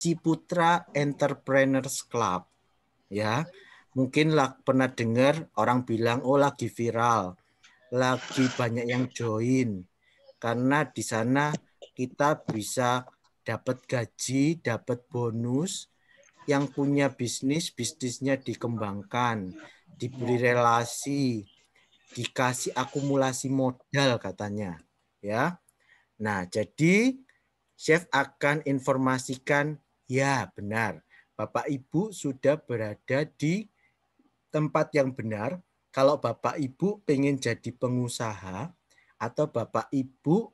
Ciputra Entrepreneurs Club. Ya, mungkin pernah dengar orang bilang, oh lagi viral, lagi banyak yang join. Karena di sana kita bisa dapat gaji, dapat bonus, yang punya bisnis, bisnisnya dikembangkan, diberi relasi, dikasih akumulasi modal katanya. Ya. Nah, jadi Chef akan informasikan, ya benar, Bapak Ibu sudah berada di tempat yang benar. Kalau Bapak Ibu pengen jadi pengusaha atau Bapak Ibu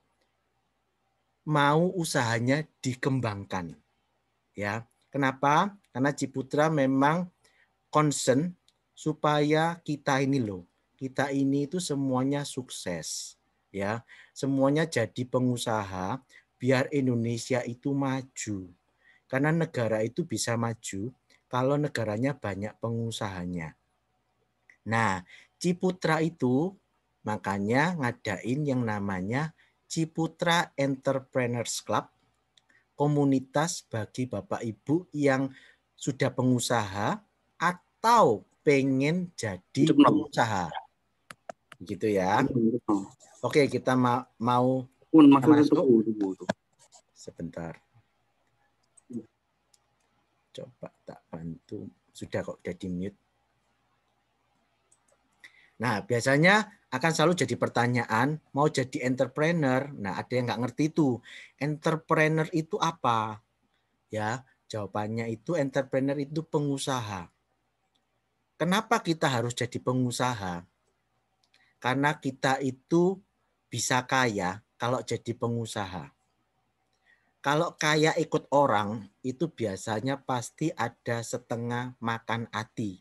mau usahanya dikembangkan. Ya, kenapa? Karena Ciputra memang concern supaya kita ini itu semuanya sukses. Ya, semuanya jadi pengusaha biar Indonesia itu maju. Karena negara itu bisa maju kalau negaranya banyak pengusahanya. Nah, Ciputra itu makanya ngadain yang namanya Ciputra Entrepreneurs Club, komunitas bagi Bapak Ibu yang sudah pengusaha atau pengen jadi pengusaha. Gitu ya. Oke, kita mau masuk. Sebentar. Coba tak bantu. Sudah kok udah di mute. Nah, biasanya akan selalu jadi pertanyaan, mau jadi entrepreneur. Nah, ada yang nggak ngerti itu. Entrepreneur itu apa? Ya, jawabannya itu entrepreneur itu pengusaha. Kenapa kita harus jadi pengusaha? Karena kita itu bisa kaya kalau jadi pengusaha. Kalau kaya ikut orang, itu biasanya pasti ada setengah makan hati.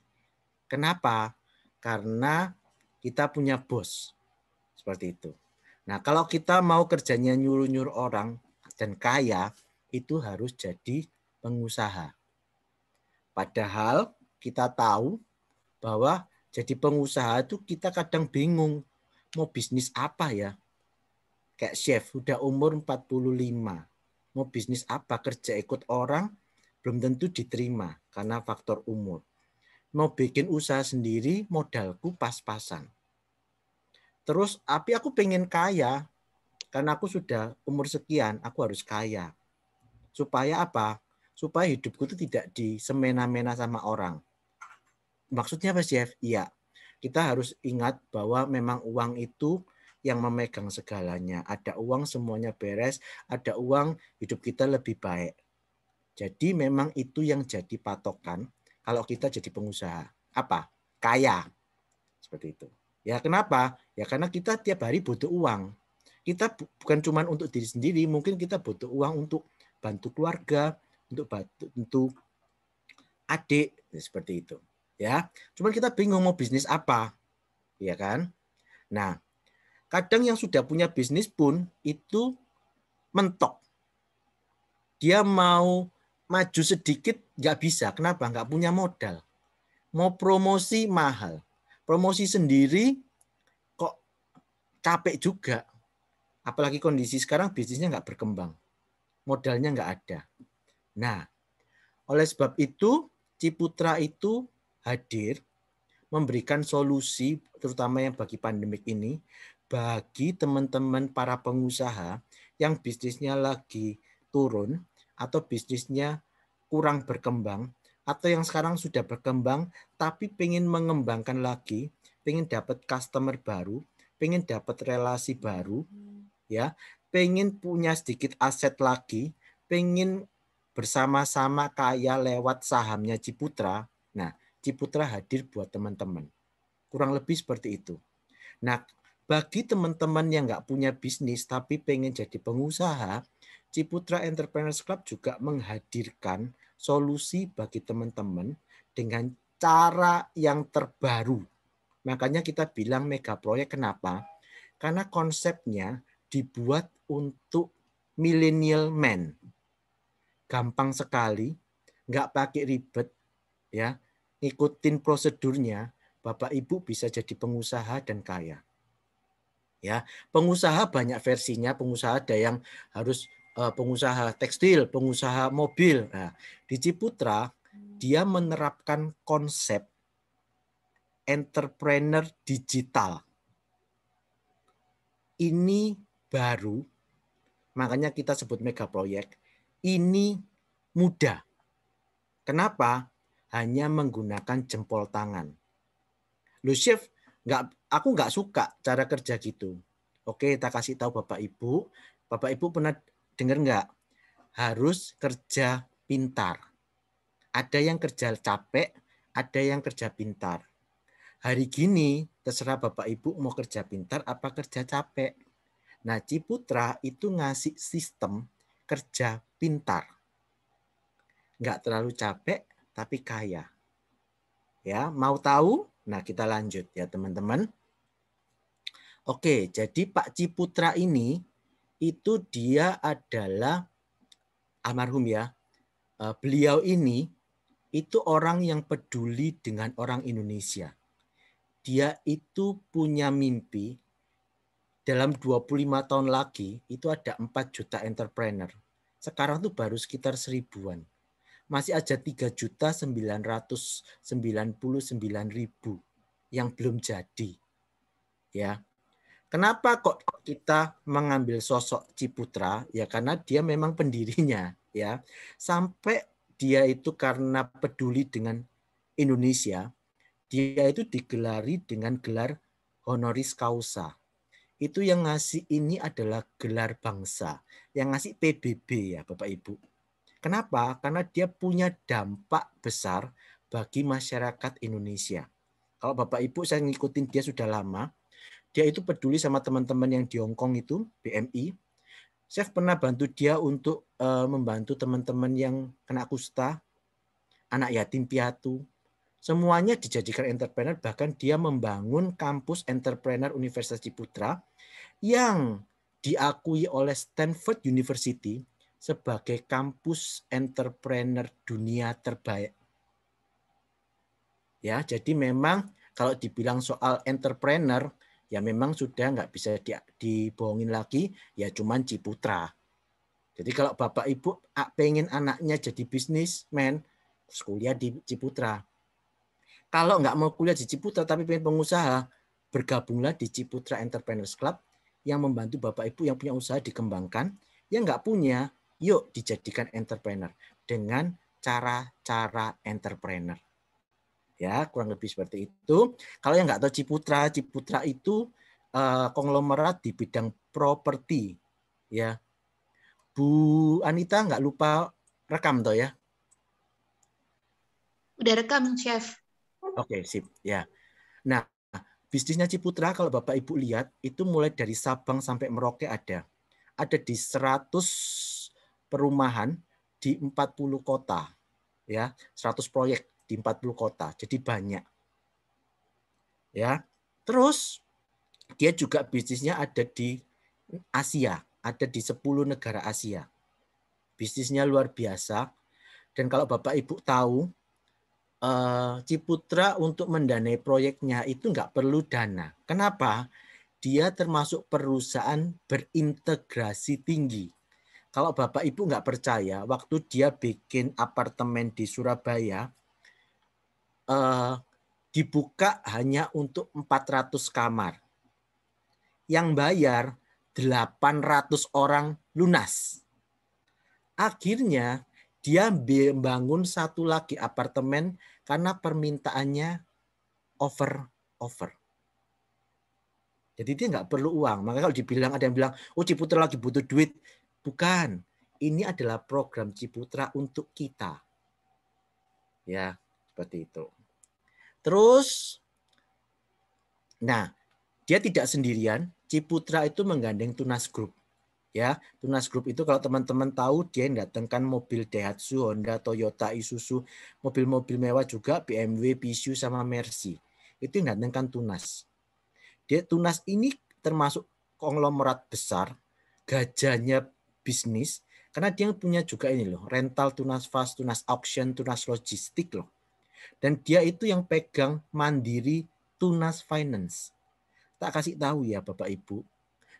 Kenapa? Karena kita punya bos. Seperti itu. Nah, kalau kita mau kerjanya nyuruh-nyuruh orang dan kaya, itu harus jadi pengusaha. Padahal kita tahu bahwa jadi pengusaha itu kita kadang bingung mau bisnis apa ya. Kayak chef udah umur 45. Mau bisnis apa? Kerja ikut orang belum tentu diterima karena faktor umur. Mau bikin usaha sendiri modalku pas-pasan. Terus aku pengen kaya karena aku sudah umur sekian, aku harus kaya. Supaya apa? Supaya hidupku itu tidak disemena-mena sama orang. Maksudnya apa, Chef? Iya, kita harus ingat bahwa memang uang itu yang memegang segalanya. Ada uang semuanya beres, ada uang hidup kita lebih baik. Jadi memang itu yang jadi patokan kalau kita jadi pengusaha. Apa? Kaya. Seperti itu. Ya kenapa? Ya karena kita tiap hari butuh uang. Kita bukan cuma untuk diri sendiri, mungkin kita butuh uang untuk bantu keluarga, untuk bantu adik, seperti itu. Ya, cuman kita bingung mau bisnis apa, ya kan? Nah, kadang yang sudah punya bisnis pun itu mentok. Dia mau maju sedikit nggak bisa. Kenapa? Nggak punya modal. Mau promosi mahal. Promosi sendiri kok capek juga. Apalagi kondisi sekarang bisnisnya nggak berkembang. Modalnya nggak ada. Nah, oleh sebab itu Ciputra itu hadir memberikan solusi terutama yang bagi pandemik ini bagi teman-teman para pengusaha yang bisnisnya lagi turun atau bisnisnya kurang berkembang atau yang sekarang sudah berkembang tapi pengen mengembangkan lagi, pengen dapat customer baru, pengen dapat relasi baru, ya, pengen punya sedikit aset lagi, pengen bersama-sama kaya lewat sahamnya Ciputra. Nah, Ciputra hadir buat teman-teman. Kurang lebih seperti itu. Nah, bagi teman-teman yang nggak punya bisnis tapi pengen jadi pengusaha, Ciputra Entrepreneurs Club juga menghadirkan solusi bagi teman-teman dengan cara yang terbaru. Makanya kita bilang mega proyek. Kenapa? Karena konsepnya dibuat untuk millennial man. Gampang sekali, nggak pakai ribet, ya, ikutin prosedurnya, Bapak Ibu bisa jadi pengusaha dan kaya. Ya, pengusaha banyak versinya. Pengusaha ada yang harus pengusaha tekstil, pengusaha mobil. Nah, di Ciputra dia menerapkan konsep entrepreneur digital. Ini baru, makanya kita sebut mega proyek. Ini mudah. Kenapa? Hanya menggunakan jempol tangan. Loh chef, aku nggak suka cara kerja gitu. Oke, kita kasih tahu Bapak Ibu. Bapak Ibu pernah dengar nggak? Harus kerja pintar. Ada yang kerja capek, ada yang kerja pintar. Hari gini terserah Bapak Ibu mau kerja pintar apa kerja capek. Nah, Ciputra itu ngasih sistem kerja pintar. Nggak terlalu capek, tapi kaya. Ya, mau tahu? Nah, kita lanjut ya teman-teman. Oke, jadi Pak Ciputra ini itu dia adalah almarhum ya. Beliau ini itu orang yang peduli dengan orang Indonesia. Dia itu punya mimpi dalam 25 tahun lagi itu ada 4 juta entrepreneur. Sekarang tuh baru sekitar 1000-an. Masih ada 3.999.000 yang belum jadi. Ya. Kenapa kok kita mengambil sosok Ciputra? Ya karena dia memang pendirinya, ya. Sampai dia itu karena peduli dengan Indonesia, dia itu digelari dengan gelar honoris causa. Itu yang ngasih ini adalah gelar bangsa, yang ngasih PBB ya Bapak Ibu. Kenapa? Karena dia punya dampak besar bagi masyarakat Indonesia. Kalau Bapak Ibu saya ngikutin dia sudah lama, dia itu peduli sama teman-teman yang di Hong Kong itu, BMI. Saya pernah bantu dia untuk membantu teman-teman yang kena kusta, anak yatim piatu. Semuanya dijadikan entrepreneur, bahkan dia membangun kampus entrepreneur Universitas Ciputra yang diakui oleh Stanford University sebagai kampus entrepreneur dunia terbaik. Ya, jadi memang kalau dibilang soal entrepreneur, ya memang sudah nggak bisa dibohongin lagi, ya cuman Ciputra. Jadi kalau Bapak Ibu pengen anaknya jadi bisnismen, kuliah di Ciputra. Kalau nggak mau kuliah di Ciputra tapi pengen pengusaha, bergabunglah di Ciputra Entrepreneurs Club yang membantu Bapak Ibu yang punya usaha dikembangkan, yang nggak punya, yuk dijadikan entrepreneur dengan cara-cara entrepreneur. Ya, kurang lebih seperti itu. Kalau yang nggak tahu Ciputra, Ciputra itu konglomerat di bidang properti. Ya, Bu Anita nggak lupa rekam toh ya? Udah rekam, Chef. Oke, sip. Ya. Nah, bisnisnya Ciputra kalau Bapak Ibu lihat itu mulai dari Sabang sampai Merauke ada. Ada di 100 perumahan di 40 kota. Ya, 100 proyek di 40 kota. Jadi banyak. Ya. Terus dia juga bisnisnya ada di Asia, ada di 10 negara Asia. Bisnisnya luar biasa. Dan kalau Bapak Ibu tahu, Ciputra untuk mendanai proyeknya itu nggak perlu dana. Kenapa? Dia termasuk perusahaan berintegrasi tinggi. Kalau Bapak Ibu nggak percaya, waktu dia bikin apartemen di Surabaya, dibuka hanya untuk 400 kamar. Yang bayar 800 orang lunas. Akhirnya dia membangun satu lagi apartemen karena permintaannya over. Jadi dia nggak perlu uang. Makanya kalau dibilang ada yang bilang, oh Ciputra lagi butuh duit. Bukan. Ini adalah program Ciputra untuk kita. Ya, seperti itu. Terus, nah, dia tidak sendirian. Ciputra itu menggandeng Tunas Group. Ya, Tunas Group itu kalau teman-teman tahu dia datangkan mobil Daihatsu, Honda, Toyota, Isuzu, mobil-mobil mewah juga BMW, Peugeot sama Mercy. Itu yang datangkan Tunas. Dia Tunas ini termasuk konglomerat besar, gajahnya bisnis karena dia punya juga ini loh, rental Tunas Fast, Tunas Auction, Tunas Logistik loh. Dan dia itu yang pegang mandiri Tunas Finance. Tak kasih tahu ya Bapak Ibu,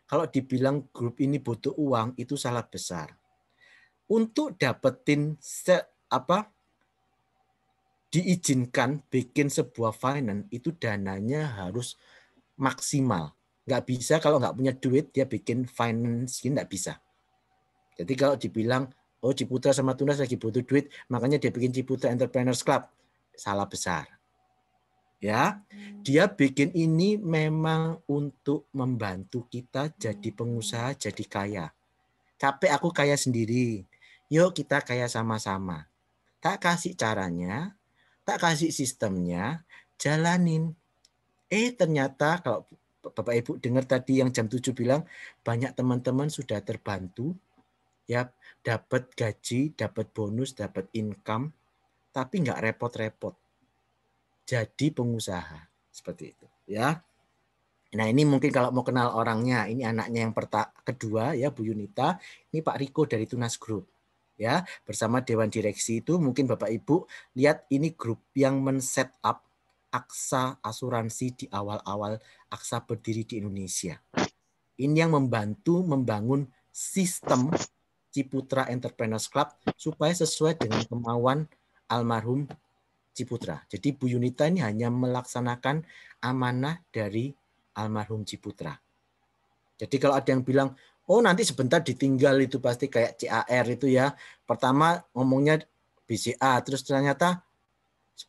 kalau dibilang grup ini butuh uang itu salah besar. untuk dapetin diizinkan bikin sebuah finance itu dananya harus maksimal. Nggak bisa kalau nggak punya duit dia bikin finance, nggak bisa. Jadi kalau dibilang, oh Ciputra sama Tunas lagi butuh duit, makanya dia bikin Ciputra Entrepreneurs Club, salah besar. Ya, dia bikin ini memang untuk membantu kita jadi pengusaha, jadi kaya. Capek aku kaya sendiri, yuk kita kaya sama-sama. Tak kasih caranya, tak kasih sistemnya, jalanin. Ternyata kalau Bapak Ibu dengar tadi yang jam 7 bilang, banyak teman-teman sudah terbantu, ya dapat gaji, dapat bonus, dapat income, tapi nggak repot-repot. Jadi pengusaha. Seperti itu. Ya. Nah ini mungkin kalau mau kenal orangnya, ini anaknya yang kedua ya Bu Yunita, ini Pak Riko dari Tunas Group. Ya, bersama Dewan Direksi itu mungkin Bapak Ibu lihat ini grup yang men-set up Aksa Asuransi di awal-awal Aksa berdiri di Indonesia. Ini yang membantu membangun sistem Ciputra Entrepreneurs Club supaya sesuai dengan kemauan almarhum Ciputra. Jadi Bu Yunita ini hanya melaksanakan amanah dari almarhum Ciputra. Jadi kalau ada yang bilang, oh nanti sebentar ditinggal itu pasti kayak CAR itu ya. Pertama ngomongnya BCA, terus ternyata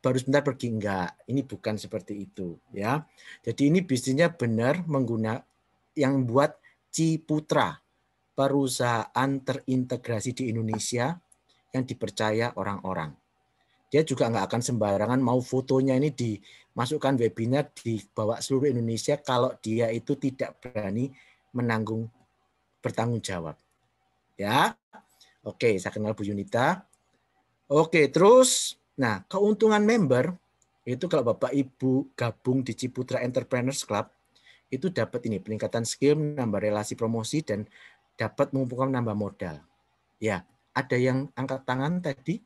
baru sebentar pergi, enggak. Ini bukan seperti itu ya. Jadi ini bisnisnya benar menggunakan yang buat Ciputra, perusahaan terintegrasi di Indonesia yang dipercaya orang-orang. Dia juga nggak akan sembarangan mau fotonya ini dimasukkan webinar dibawa seluruh Indonesia kalau dia itu tidak berani bertanggung jawab. Ya, oke, saya kenal Bu Yunita. Oke, terus, nah keuntungan member itu kalau Bapak Ibu gabung di Ciputra Entrepreneurs Club itu dapat ini peningkatan skill, nambah relasi promosi dan dapat mengumpulkan nambah modal. Ya, ada yang angkat tangan tadi?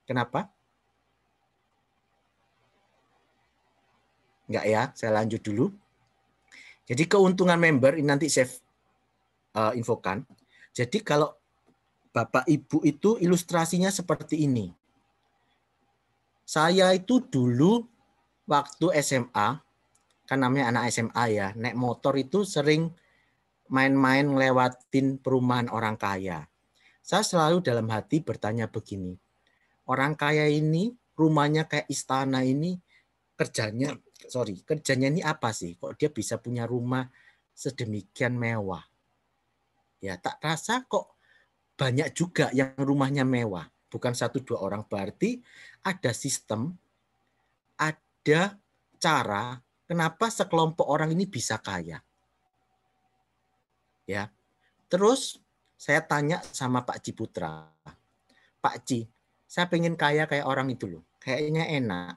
Kenapa? Enggak ya, saya lanjut dulu. Jadi keuntungan member ini nanti saya infokan. Jadi kalau Bapak Ibu itu ilustrasinya seperti ini. Saya itu dulu waktu SMA, kan namanya anak SMA ya, naik motor itu sering main-main ngelewatin perumahan orang kaya. Saya selalu dalam hati bertanya begini, orang kaya ini rumahnya kayak istana ini kerjanya ini apa sih? Kok dia bisa punya rumah sedemikian mewah? Ya tak rasa kok banyak juga yang rumahnya mewah. Bukan 1-2 orang, berarti ada sistem, ada cara kenapa sekelompok orang ini bisa kaya. Ya. Terus saya tanya sama Pak Ciputra, Pak Ci, saya pengen kaya kayak orang itu loh. Kayaknya enak.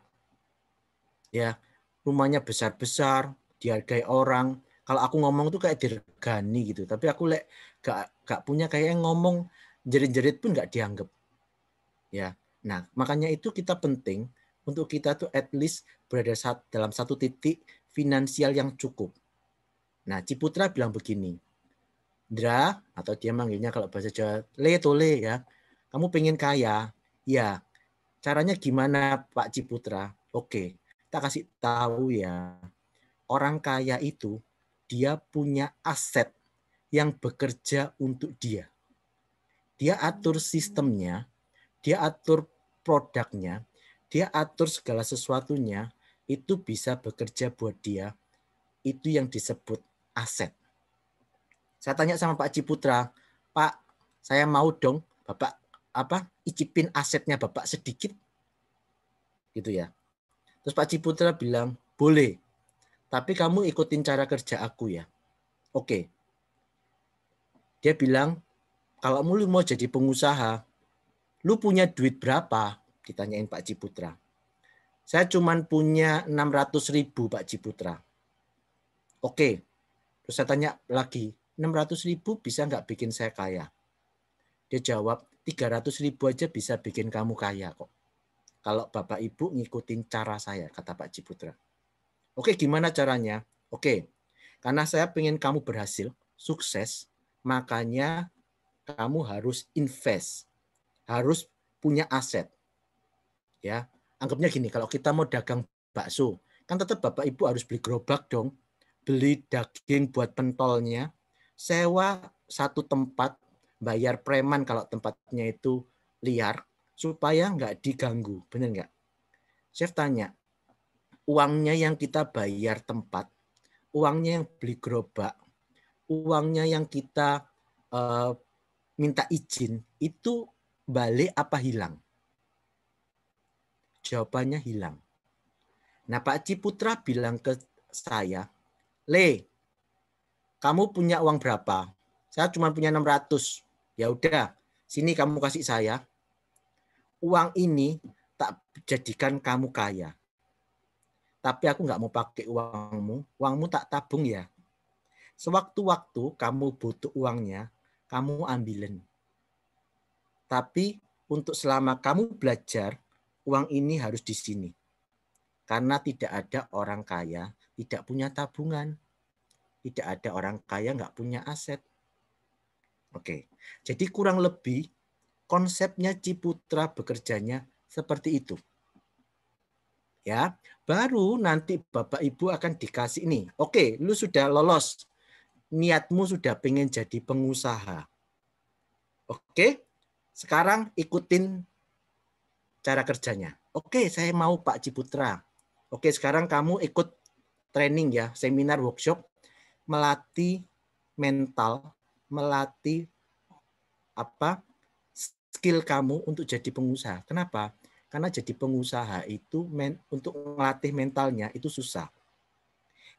Ya, rumahnya besar-besar, dihargai orang. Kalau aku ngomong tuh kayak diregani gitu. Tapi aku gak punya kayak yang ngomong jerit-jerit pun gak dianggap. Ya, nah makanya itu kita penting untuk kita tuh at least berada dalam satu titik finansial yang cukup. Nah, Ciputra bilang begini, Dra, atau dia manggilnya kalau bahasa Jawa, Le Tole ya, kamu pengen kaya, ya. Caranya gimana Pak Ciputra? Oke, kita kasih tahu ya. Orang kaya itu dia punya aset yang bekerja untuk dia. Dia atur sistemnya, dia atur produknya, dia atur segala sesuatunya, itu bisa bekerja buat dia. Itu yang disebut aset. Saya tanya sama Pak Ciputra, Pak, saya mau dong Bapak icipin asetnya Bapak sedikit. Gitu ya. Terus Pak Ciputra bilang, boleh, tapi kamu ikutin cara kerja aku ya. Oke. Dia bilang, kalau lu mau jadi pengusaha, lu punya duit berapa? Ditanyain Pak Ciputra. Saya cuma punya 600.000 Pak Ciputra. Oke. Terus saya tanya lagi, 600.000 bisa nggak bikin saya kaya? Dia jawab, 300.000 aja bisa bikin kamu kaya kok. Kalau Bapak Ibu ngikutin cara saya, kata Pak Ciputra. Oke, gimana caranya? Oke, karena saya pengen kamu berhasil, sukses, makanya kamu harus invest, harus punya aset. Ya, anggapnya gini, kalau kita mau dagang bakso, kan tetap Bapak Ibu harus beli gerobak dong, beli daging buat pentolnya, sewa satu tempat, bayar preman kalau tempatnya itu liar, supaya nggak diganggu, benar nggak? Chef tanya, uangnya yang kita bayar tempat, uangnya yang beli gerobak, uangnya yang kita minta izin, itu balik apa hilang? Jawabannya hilang. Nah, Pak Ciputra bilang ke saya, Le, kamu punya uang berapa? Saya cuma punya 600. Ya udah, sini kamu kasih saya. Uang ini tak jadikan kamu kaya. Tapi aku nggak mau pakai uangmu tak tabung ya. Sewaktu-waktu kamu butuh uangnya, kamu ambilin. Tapi untuk selama kamu belajar, uang ini harus di sini. Karena tidak ada orang kaya tidak punya tabungan. Tidak ada orang kaya nggak punya aset. Oke, jadi kurang lebih konsepnya Ciputra bekerjanya seperti itu. Ya, baru nanti Bapak Ibu akan dikasih nih. Oke, lu sudah lolos. Niatmu sudah pengen jadi pengusaha. Oke, sekarang ikutin cara kerjanya. Oke, saya mau Pak Ciputra. Oke, sekarang kamu ikut training ya, seminar workshop melatih mental, melatih skill kamu untuk jadi pengusaha. Kenapa? Karena jadi pengusaha itu untuk melatih mentalnya itu susah.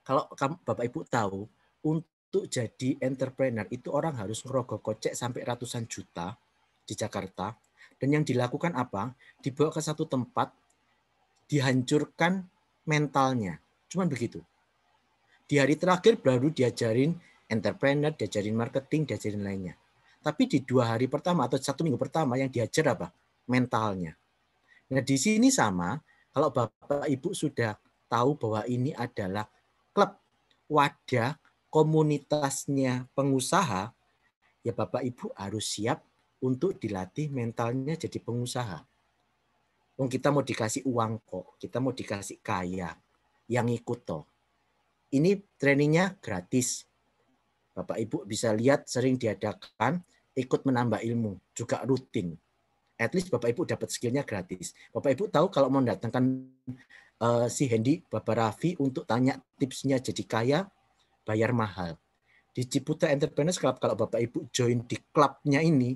Kalau Bapak Ibu tahu, untuk jadi entrepreneur itu orang harus ngerogoh kocek sampai ratusan juta di Jakarta. Dan yang dilakukan apa? Dibawa ke satu tempat, dihancurkan mentalnya. Cuman begitu. Di hari terakhir baru diajarin entrepreneur, diajarin marketing, diajarin lainnya. Tapi di 2 hari pertama atau 1 minggu pertama yang diajar apa? Mentalnya. Nah di sini sama, kalau Bapak Ibu sudah tahu bahwa ini adalah klub, wadah, komunitasnya pengusaha, ya Bapak Ibu harus siap untuk dilatih mentalnya jadi pengusaha. Kita mau dikasih uang kok, kita mau dikasih kaya, yang ikut toh. Ini trainingnya gratis. Bapak Ibu bisa lihat sering diadakan, ikut menambah ilmu, juga rutin. At least Bapak Ibu dapat skillnya gratis. Bapak Ibu tahu kalau mau mendatangkan si Hendy, Bapak Raffi untuk tanya tipsnya jadi kaya, bayar mahal. Di Ciputra Entrepreneurs Club, kalau Bapak Ibu join di klubnya ini,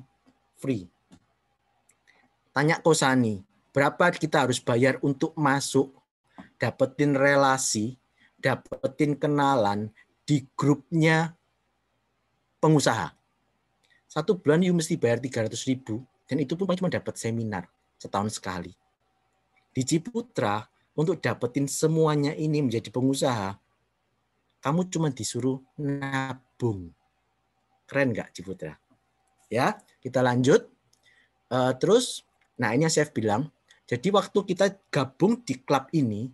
free. Tanya Kosani, berapa kita harus bayar untuk masuk, dapetin relasi, dapetin kenalan di grupnya pengusaha. 1 bulan you mesti bayar 300.000 dan itu pun cuma dapat seminar setahun sekali. Di Ciputra untuk dapetin semuanya ini menjadi pengusaha, kamu cuma disuruh nabung. Keren nggak Ciputra? Ya, kita lanjut. Terus, nah ini yang saya bilang, jadi waktu kita gabung di klub ini,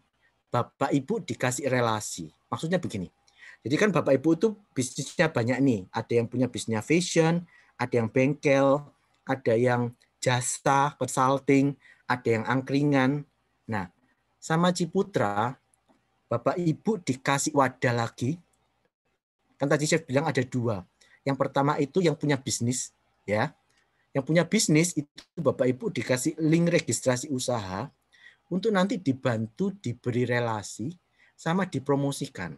Bapak Ibu dikasih relasi. Maksudnya begini, jadi kan Bapak Ibu itu bisnisnya banyak nih. Ada yang punya bisnisnya fashion, ada yang bengkel, ada yang jasa, consulting, ada yang angkringan. Nah, sama Ciputra, Bapak Ibu dikasih wadah lagi. Kan tadi saya bilang ada 2. Yang pertama itu yang punya bisnis, ya. Yang punya bisnis itu Bapak Ibu dikasih link registrasi usaha untuk nanti dibantu diberi relasi sama dipromosikan.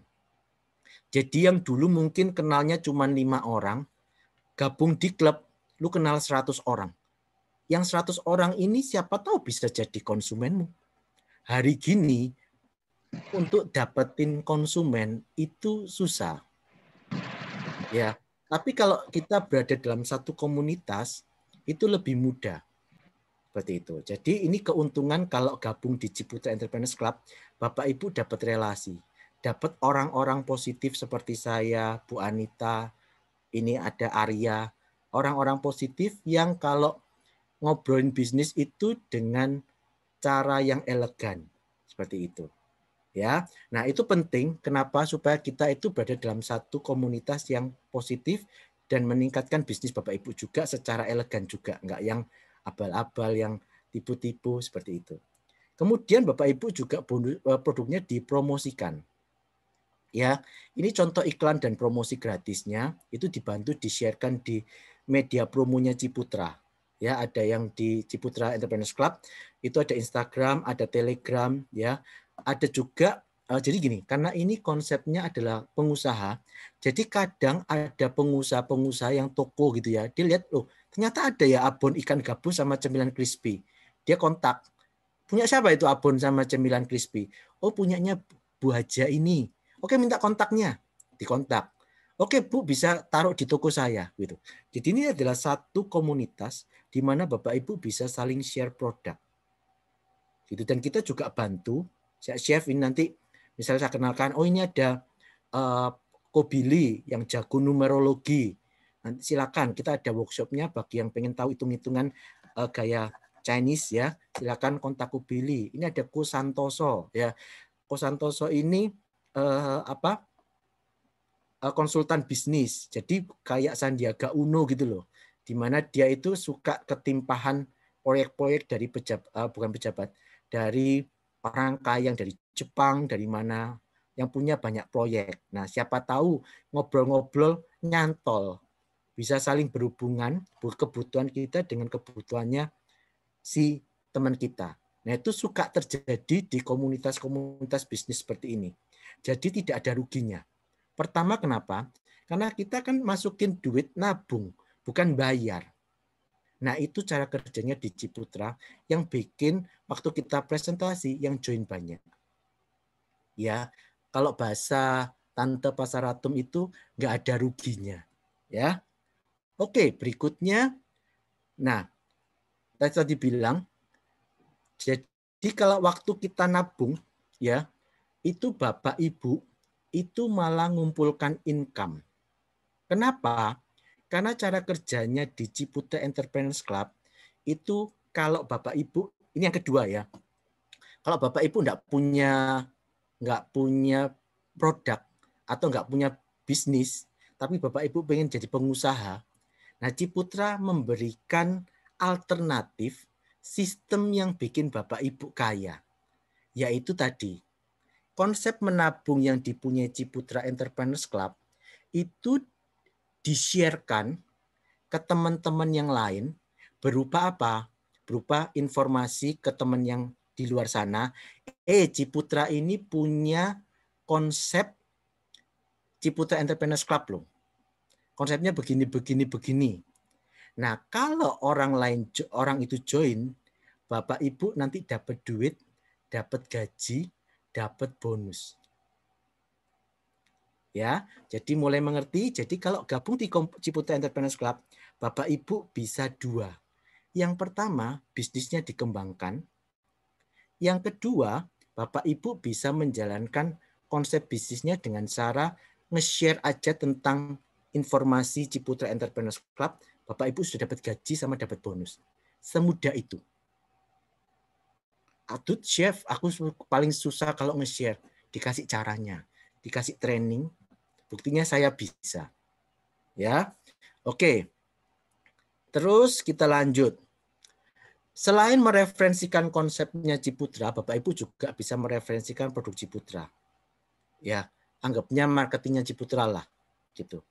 Jadi yang dulu mungkin kenalnya cuma 5 orang, gabung di klub, lu kenal 100 orang. Yang 100 orang ini siapa tahu bisa jadi konsumenmu. Hari gini, untuk dapetin konsumen itu susah. Ya, tapi kalau kita berada dalam satu komunitas, itu lebih mudah. Seperti itu. Jadi ini keuntungan kalau gabung di Ciputra Entrepreneurs Club, Bapak Ibu dapat relasi. Dapat orang-orang positif seperti saya, Bu Anita, ini ada Arya, orang-orang positif yang kalau ngobrolin bisnis itu dengan cara yang elegan, seperti itu. Ya, nah itu penting. Kenapa? Supaya kita itu berada dalam satu komunitas yang positif dan meningkatkan bisnis Bapak Ibu juga secara elegan juga, nggak yang abal-abal, yang tipu-tipu seperti itu. Kemudian Bapak Ibu juga produknya dipromosikan. Ya, ini contoh iklan dan promosi gratisnya itu dibantu di-sharekan di media promonya Ciputra. Ya, ada yang di Ciputra Entrepreneurs Club, itu ada Instagram, ada Telegram, ya. Ada juga jadi gini, karena ini konsepnya adalah pengusaha, jadi kadang ada pengusaha-pengusaha yang toko gitu ya, dia lihat, loh ternyata ada ya abon ikan gabus sama cemilan crispy. Dia kontak, punya siapa itu abon sama cemilan crispy? Oh punyanya Bu Haja ini. Oke minta kontaknya, dikontak. Oke Bu bisa taruh di toko saya gitu. Jadi ini adalah satu komunitas di mana Bapak Ibu bisa saling share produk. Gitu. Dan kita juga bantu, chef ini nanti misalnya saya kenalkan, oh ini ada Kobili yang jago numerologi. Nanti silakan kita ada workshopnya bagi yang pengen tahu hitung-hitungan gaya Chinese ya, silakan kontak Kobili. Ini ada Ko Santoso ya. Ko Santoso ini konsultan bisnis. Jadi kayak Sandiaga Uno gitu loh. Di mana dia itu suka ketimpahan proyek-proyek dari bukan pejabat, dari orang kaya yang dari Jepang, dari mana yang punya banyak proyek. Nah, siapa tahu ngobrol-ngobrol nyantol, bisa saling berhubungan kebutuhan kita dengan kebutuhannya si teman kita. Nah, itu suka terjadi di komunitas-komunitas bisnis seperti ini. Jadi tidak ada ruginya. Pertama kenapa? Karena kita kan masukin duit nabung, bukan bayar. Nah, itu cara kerjanya di Ciputra yang bikin waktu kita presentasi yang join banyak. Ya, kalau bahasa Tante Pasaratum itu nggak ada ruginya. Ya, oke, berikutnya. Nah, tadi bilang, jadi kalau waktu kita nabung, ya, itu Bapak Ibu itu malah ngumpulkan income. Kenapa? Karena cara kerjanya di Ciputra Entrepreneurs Club itu kalau Bapak Ibu, ini yang kedua ya, kalau Bapak Ibu nggak punya produk atau nggak punya bisnis, tapi Bapak Ibu pengen jadi pengusaha, nah Ciputra memberikan alternatif sistem yang bikin Bapak Ibu kaya, yaitu tadi konsep menabung yang dipunyai Ciputra Entrepreneurs Club itu di-sharekan ke teman-teman yang lain berupa apa? Berupa informasi ke teman yang di luar sana. Ciputra ini punya konsep Ciputra Entrepreneurs Club loh. Konsepnya begini, begini, begini. Nah, kalau orang itu join, Bapak Ibu nanti dapat duit, dapat gaji, dapat bonus. Ya, jadi mulai mengerti. Jadi kalau gabung di Ciputra Entrepreneurs Club, Bapak Ibu bisa dua. Yang pertama, bisnisnya dikembangkan. Yang kedua, Bapak Ibu bisa menjalankan konsep bisnisnya dengan cara nge-share aja tentang informasi Ciputra Entrepreneurs Club. Bapak Ibu sudah dapat gaji sama dapat bonus. Semudah itu. Aduh, chef, aku paling susah kalau nge-share. Dikasih caranya, dikasih training, buktinya saya bisa. Ya, oke. Terus kita lanjut. Selain mereferensikan konsepnya Ciputra, Bapak Ibu juga bisa mereferensikan produk Ciputra. Ya, anggapnya marketingnya Ciputra lah, gitu.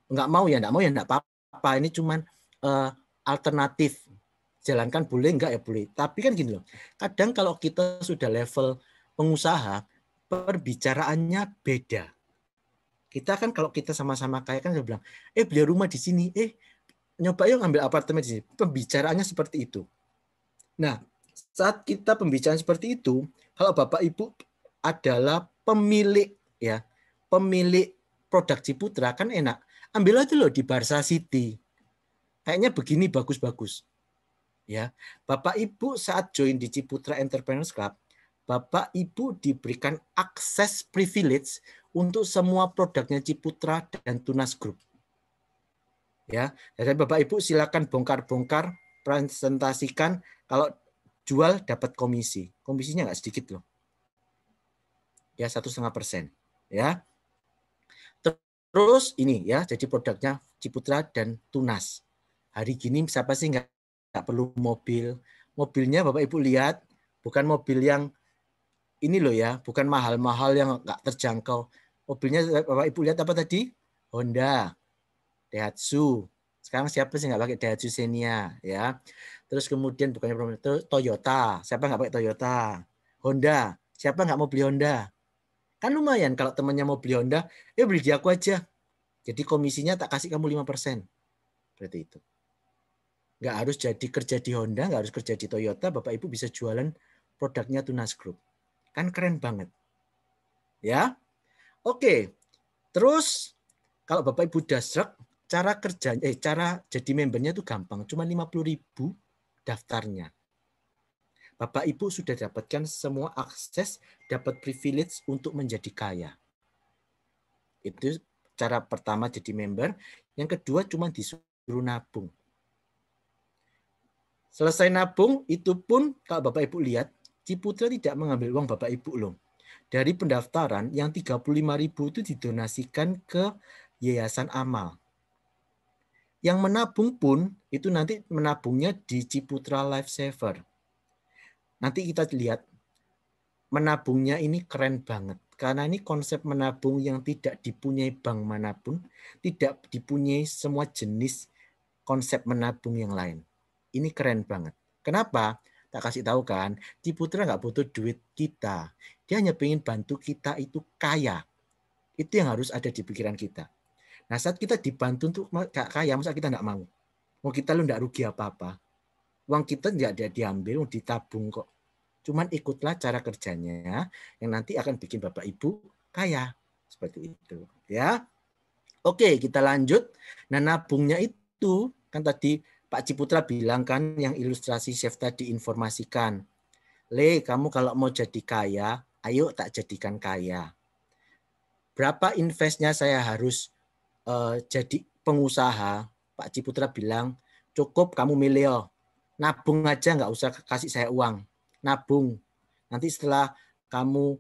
Enggak mau ya enggak apa-apa. Ini cuman alternatif. Jalankan boleh enggak ya boleh. Tapi kan gini loh. Kadang kalau kita sudah level pengusaha, perbicaraannya beda. Kita kan kalau kita sama-sama kaya kan saya bilang, beli rumah di sini, nyoba yuk ngambil apartemen di sini. Pembicaraannya seperti itu. Nah, saat kita pembicaraan seperti itu, kalau Bapak Ibu adalah pemilik ya, pemilik produk Ciputra kan enak. Ambil aja loh di Barca City. Kayaknya begini bagus-bagus. Ya, Bapak Ibu saat join di Ciputra Entrepreneurs Club, Bapak Ibu diberikan akses privilege untuk semua produknya Ciputra dan Tunas Group. Ya, jadi Bapak Ibu silakan bongkar-bongkar, presentasikan. Kalau jual dapat komisi, komisinya nggak sedikit loh. Ya 1,5%. Ya. Terus ini ya, jadi produknya Ciputra dan Tunas. Hari gini siapa sih nggak perlu mobil? Mobilnya Bapak Ibu lihat, bukan mobil yang ini loh ya, bukan mahal-mahal yang nggak terjangkau. Mobilnya Bapak Ibu lihat apa tadi? Honda, Daihatsu. Sekarang siapa sih nggak pakai Daihatsu Xenia ya? Terus kemudian bukannya Toyota, siapa nggak pakai Toyota? Honda, siapa nggak mau beli Honda? Kan lumayan kalau temannya mau beli Honda, beli di aku aja. Jadi komisinya tak kasih kamu 5%. Berarti itu. Nggak harus jadi kerja di Honda, nggak harus kerja di Toyota, Bapak Ibu bisa jualan produknya Tunas Group. Kan keren banget. Ya. Oke. Terus kalau Bapak Ibu dasrek, cara jadi membernya itu gampang, cuma 50.000 daftarnya. Bapak Ibu sudah dapatkan semua akses, dapat privilege untuk menjadi kaya. Itu cara pertama jadi member. Yang kedua cuma disuruh nabung. Selesai nabung, itu pun kalau Bapak Ibu lihat, Ciputra tidak mengambil uang Bapak Ibu loh. Dari pendaftaran yang 35.000 itu didonasikan ke Yayasan Amal. Yang menabung pun itu nanti menabungnya di Ciputra Life Saver. Nanti kita lihat menabungnya ini keren banget. Karena ini konsep menabung yang tidak dipunyai bank manapun, tidak dipunyai semua jenis konsep menabung yang lain. Ini keren banget. Kenapa? Tak kasih tahu kan, Ciputra nggak butuh duit kita. Dia hanya pengen bantu kita itu kaya. Itu yang harus ada di pikiran kita. Nah saat kita dibantu untuk kaya, masa kita nggak mau? Mau kita lu nggak rugi apa-apa. Uang kita nggak ada diambil, ditabung kok. Cuman ikutlah cara kerjanya yang nanti akan bikin Bapak Ibu kaya. Seperti itu. Ya. Oke, kita lanjut. Nah, nabungnya itu kan tadi Pak Ciputra bilang kan yang ilustrasi chef tadi informasikan. Le, kamu kalau mau jadi kaya, ayo tak jadikan kaya. Berapa investnya saya harus jadi pengusaha? Pak Ciputra bilang, cukup kamu milih. Nabung aja, nggak usah kasih saya uang. Nabung. Nanti setelah kamu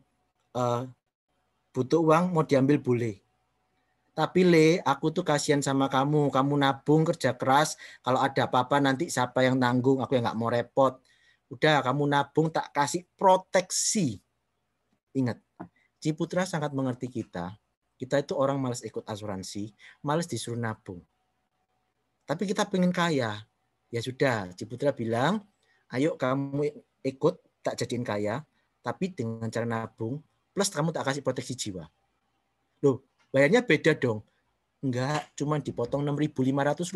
butuh uang, mau diambil boleh. Tapi Le, aku tuh kasihan sama kamu. Kamu nabung, kerja keras. Kalau ada apa-apa nanti siapa yang nanggung? Aku yang nggak mau repot. Udah, kamu nabung tak kasih proteksi. Ingat, Ciputra sangat mengerti kita. Kita itu orang malas ikut asuransi, malas disuruh nabung. Tapi kita pengen kaya. Ya sudah, Ciputra bilang, ayo kamu ikut, tak jadiin kaya. Tapi dengan cara nabung, plus kamu tak kasih proteksi jiwa. Loh, bayarnya beda dong. Enggak, cuma dipotong Rp6.500.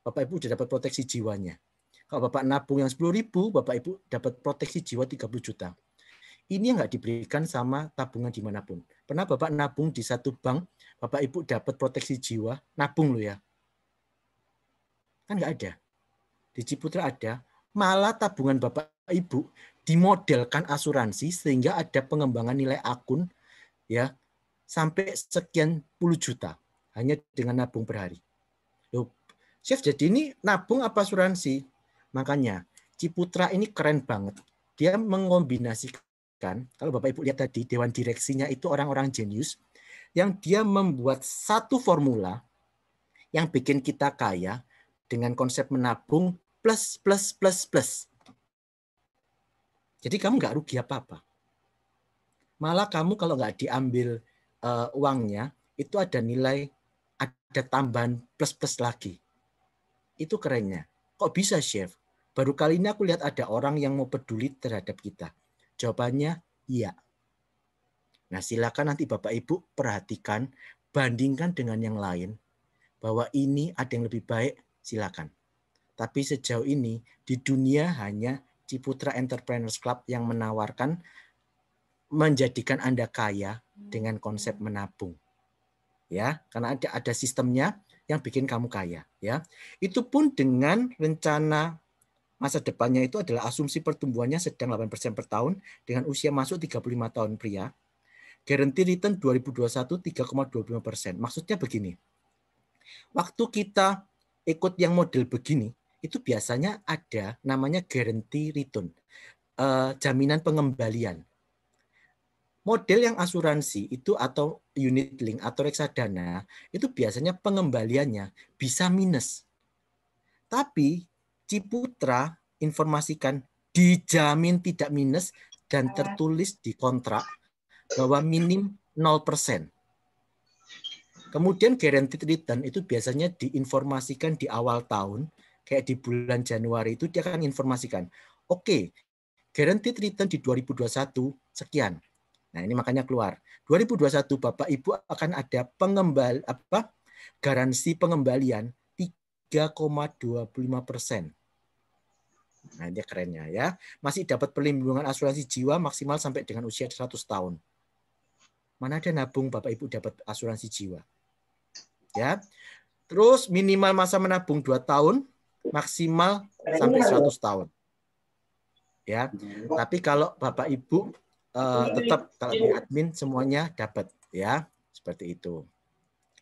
Bapak Ibu sudah dapat proteksi jiwanya. Kalau Bapak nabung yang 10.000, Bapak Ibu dapat proteksi jiwa 30 juta. Ini yang nggak diberikan sama tabungan dimanapun. Pernah Bapak nabung di satu bank, Bapak Ibu dapat proteksi jiwa, nabung loh ya. Kan nggak ada. Di Ciputra ada, malah tabungan Bapak Ibu dimodelkan asuransi sehingga ada pengembangan nilai akun ya sampai sekian puluh juta hanya dengan nabung per hari. Loh, Chef, jadi ini nabung apa asuransi? Makanya Ciputra ini keren banget. Dia mengombinasikan, kalau Bapak Ibu lihat tadi, dewan direksinya itu orang-orang jenius, yang dia membuat satu formula yang bikin kita kaya dengan konsep menabung plus, plus, plus, plus. Jadi kamu nggak rugi apa-apa. Malah kamu kalau nggak diambil uangnya, itu ada nilai, ada tambahan plus-plus lagi. Itu kerennya. Kok bisa, Chef? Baru kali ini aku lihat ada orang yang mau peduli terhadap kita. Jawabannya, iya. Nah, silakan nanti Bapak Ibu perhatikan, bandingkan dengan yang lain, bahwa ini ada yang lebih baik, silakan. Tapi sejauh ini, di dunia hanya Ciputra Entrepreneurs Club yang menawarkan menjadikan Anda kaya dengan konsep menabung. Ya, karena ada sistemnya yang bikin kamu kaya, ya. Itu pun dengan rencana masa depannya itu adalah asumsi pertumbuhannya sedang 8% per tahun dengan usia masuk 35 tahun pria. Guarantee return 2021 3,25%. Maksudnya begini. Waktu kita ikut yang model begini, itu biasanya ada namanya guarantee return. Jaminan pengembalian. Model yang asuransi itu atau unit link atau reksadana itu biasanya pengembaliannya bisa minus. Tapi Ciputra informasikan dijamin tidak minus dan tertulis di kontrak bahwa minim 0%. Kemudian guaranteed return itu biasanya diinformasikan di awal tahun, kayak di bulan Januari itu dia akan informasikan, oke, guaranteed return di 2021 sekian. Nah, ini makanya keluar. 2021 Bapak Ibu akan ada garansi pengembalian 3,25%. Nah, ini kerennya ya. Masih dapat perlindungan asuransi jiwa maksimal sampai dengan usia 100 tahun. Mana ada nabung Bapak Ibu dapat asuransi jiwa? Ya. Terus minimal masa menabung 2 tahun, maksimal sampai 100 tahun. Ya. Tapi kalau Bapak Ibu tetap kalau di admin semuanya dapat ya, seperti itu.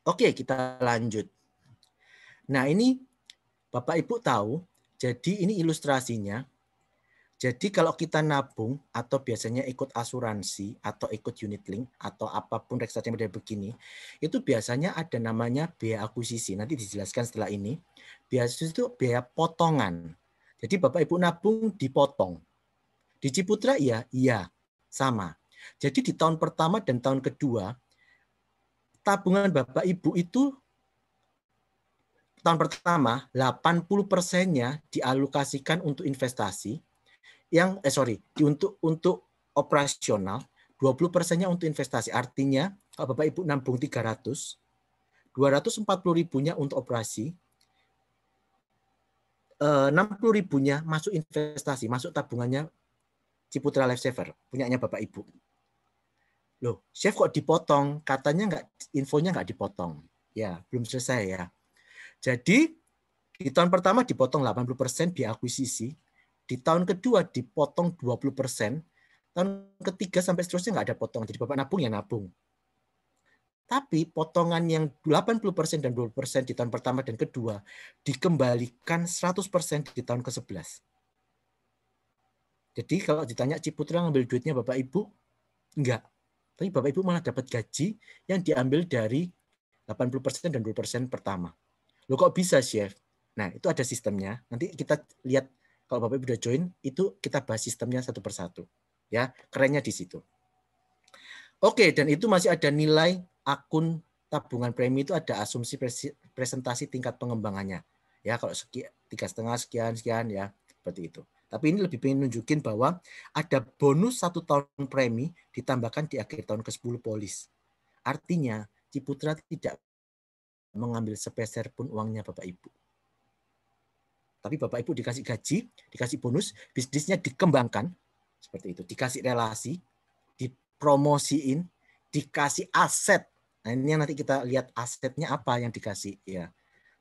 Oke, kita lanjut. Nah, ini Bapak Ibu tahu, jadi ini ilustrasinya. Jadi kalau kita nabung atau biasanya ikut asuransi atau ikut unit link atau apapun reksadana model begini, itu biasanya ada namanya biaya akuisisi. Nanti dijelaskan setelah ini. Biasanya itu biaya potongan. Jadi Bapak Ibu nabung dipotong. Di Ciputra iya, sama. Jadi di tahun pertama dan tahun kedua, tabungan Bapak Ibu itu tahun pertama 80%-nya dialokasikan untuk investasi, untuk operasional, 20%-nya untuk investasi. Artinya kalau Bapak Ibu nabung 300, 240.000-nya untuk operasi, 60.000-nya masuk investasi, masuk tabungannya Ciputra Life Saver, punyanya Bapak Ibu. Loh, Chef kok dipotong? Katanya infonya nggak dipotong. Ya, belum selesai ya. Jadi di tahun pertama dipotong 80% biaya akuisisi, di tahun kedua dipotong 20%, tahun ketiga sampai seterusnya nggak ada potongan. Jadi Bapak nabung ya nabung. Tapi potongan yang 80% dan 20% di tahun pertama dan kedua dikembalikan 100% di tahun ke-11. Jadi kalau ditanya Ciputra ngambil duitnya Bapak Ibu, enggak. Tapi Bapak Ibu malah dapat gaji yang diambil dari 80% dan 20% pertama. Loh kok bisa, Chef? Nah, itu ada sistemnya. Nanti kita lihat kalau Bapak Ibu udah join, itu kita bahas sistemnya satu persatu. Ya, kerennya di situ. Oke, dan itu masih ada nilai akun tabungan premi itu ada asumsi presentasi tingkat pengembangannya. Ya, kalau 3,5 sekian ya, seperti itu. Tapi ini lebih pengen nunjukin bahwa ada bonus 1 tahun premi ditambahkan di akhir tahun ke-10 polis. Artinya Ciputra tidak mengambil sepeser pun uangnya Bapak Ibu. Tapi Bapak Ibu dikasih gaji, dikasih bonus, bisnisnya dikembangkan, seperti itu. Dikasih relasi, dipromosiin, dikasih aset. Nah, ini nanti kita lihat asetnya apa yang dikasih. Ya,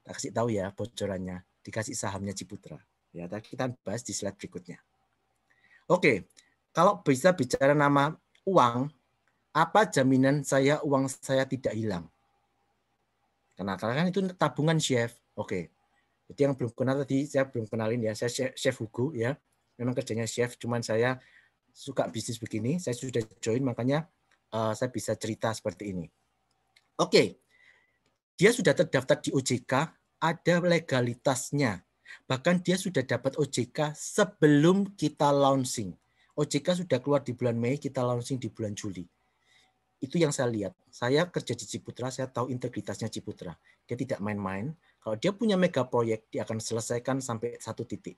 kita kasih tahu ya bocorannya. Dikasih sahamnya Ciputra. Ya, kita bahas di slide berikutnya. Oke, kalau bisa bicara nama uang, apa jaminan uang saya tidak hilang? Karena kan itu tabungan, Chef. Oke. Jadi yang belum kenal tadi saya belum kenalin ya. Saya Chef Hugo ya. Memang kerjanya chef, cuman saya suka bisnis begini. Saya sudah join makanya saya bisa cerita seperti ini. Oke. Dia sudah terdaftar di OJK, ada legalitasnya. Bahkan dia sudah dapat OJK sebelum kita launching. OJK sudah keluar di bulan Mei, kita launching di bulan Juli. Itu yang saya lihat. Saya kerja di Ciputra, saya tahu integritasnya Ciputra. Dia tidak main-main. Kalau dia punya mega proyek, dia akan selesaikan sampai 1 titik.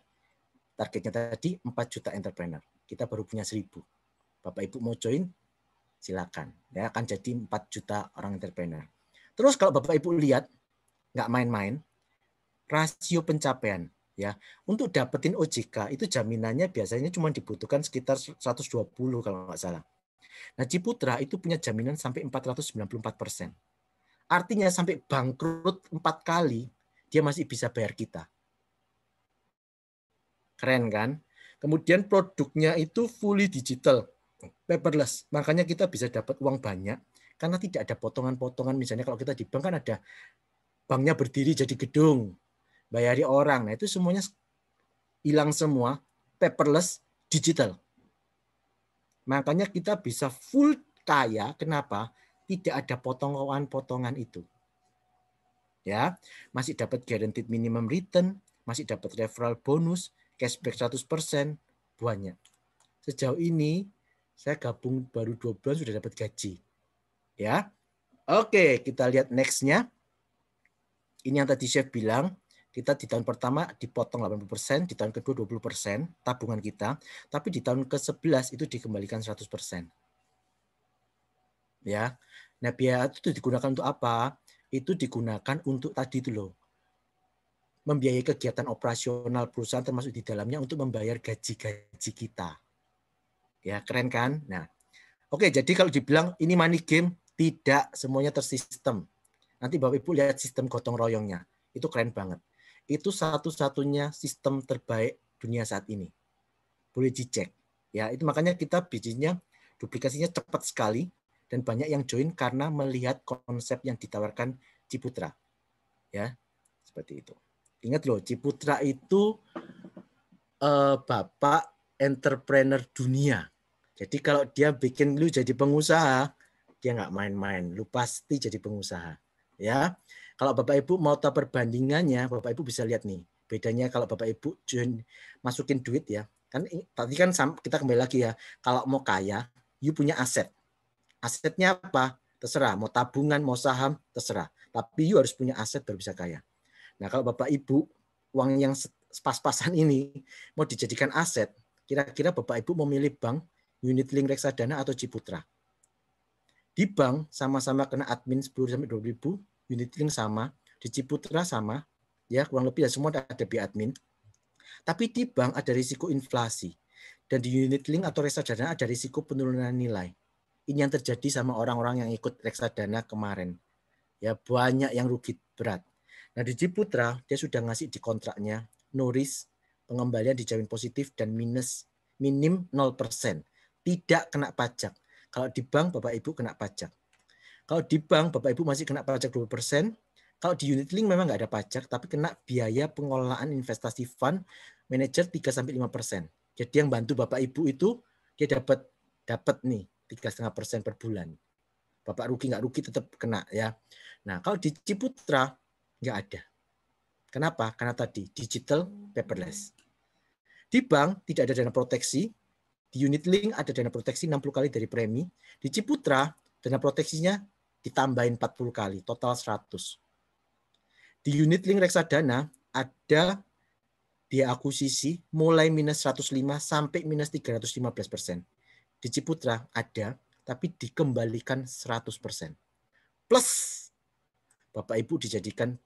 Targetnya tadi 4 juta entrepreneur. Kita baru punya 1.000. Bapak Ibu mau join, silakan. Ya, akan jadi 4 juta orang entrepreneur. Terus kalau Bapak Ibu lihat, nggak main-main, rasio pencapaian. Ya, untuk dapetin OJK itu jaminannya biasanya cuma dibutuhkan sekitar 120 kalau nggak salah. Nah, Ciputra itu punya jaminan sampai 494%. Artinya sampai bangkrut 4 kali, dia masih bisa bayar kita. Keren kan? Kemudian produknya itu fully digital, paperless. Makanya kita bisa dapat uang banyak, karena tidak ada potongan-potongan. Misalnya kalau kita di bank kan ada banknya berdiri jadi gedung, bayari orang. Nah, itu semuanya hilang semua, paperless, digital. Makanya kita bisa full kaya. Kenapa? Tidak ada potongan-potongan itu. Ya, masih dapat guaranteed minimum return, masih dapat referral bonus, cashback 100%, banyak. Sejauh ini saya gabung baru 2 bulan sudah dapat gaji. Ya. Oke, kita lihat next-nya. Ini yang tadi Chef bilang, kita di tahun pertama dipotong 80%, di tahun kedua 20% tabungan kita, tapi di tahun ke-11 itu dikembalikan 100%. Ya. Nah, biaya itu digunakan untuk apa? Itu digunakan untuk tadi itu loh. Membiayai kegiatan operasional perusahaan termasuk di dalamnya untuk membayar gaji-gaji kita. Ya, keren kan? Nah, oke, jadi kalau dibilang ini money game, tidak semuanya tersistem. Nanti Bapak Ibu lihat sistem gotong royongnya. Itu keren banget. Itu satu-satunya sistem terbaik dunia saat ini. Boleh dicek. Ya, itu makanya kita bijinya duplikasinya cepat sekali dan banyak yang join karena melihat konsep yang ditawarkan Ciputra. Ya, seperti itu. Ingat loh, Ciputra itu bapak entrepreneur dunia. Jadi kalau dia bikin lu jadi pengusaha, dia nggak main-main. Lu pasti jadi pengusaha. Ya, kalau Bapak Ibu mau tahu perbandingannya, Bapak Ibu bisa lihat nih. Bedanya kalau Bapak Ibu join, masukin duit ya. Kan tadi kan kita kembali lagi ya. Kalau mau kaya, you punya aset. Asetnya apa? Terserah. Mau tabungan, mau saham, terserah. Tapi you harus punya aset baru bisa kaya. Nah, kalau Bapak Ibu uang yang pas-pasan ini mau dijadikan aset, kira-kira Bapak Ibu memilih bank, unit link reksadana atau Ciputra? Di bank sama-sama kena admin 10 sampai 20 ribu, unit link sama, di Ciputra sama, ya kurang lebih ya semua ada biaya admin. Tapi di bank ada risiko inflasi dan di unit link atau reksadana ada risiko penurunan nilai. Ini yang terjadi sama orang-orang yang ikut reksadana kemarin. Ya banyak yang rugi berat. Nah di Ciputra dia sudah ngasih di kontraknya no risk, pengembalian dijamin positif dan minim 0%. Tidak kena pajak. Kalau di bank Bapak Ibu kena pajak. Kalau di bank Bapak Ibu masih kena pajak 20%. Kalau di unit link memang nggak ada pajak, tapi kena biaya pengelolaan investasi fund manajer 3-5%. Jadi yang bantu Bapak Ibu itu dia dapat nih 3,5% per bulan. Bapak rugi nggak rugi tetap kena ya. Nah kalau di Ciputra nggak ada. Kenapa? Karena tadi digital paperless. Di bank tidak ada dana proteksi. Di unit link ada dana proteksi 60 kali dari premi. Di Ciputra dana proteksinya ditambahin 40 kali, total 100. Di unit link reksadana ada biaya akuisisi mulai minus 105 sampai minus 315%. Di Ciputra ada, tapi dikembalikan 100%. Plus Bapak Ibu dijadikan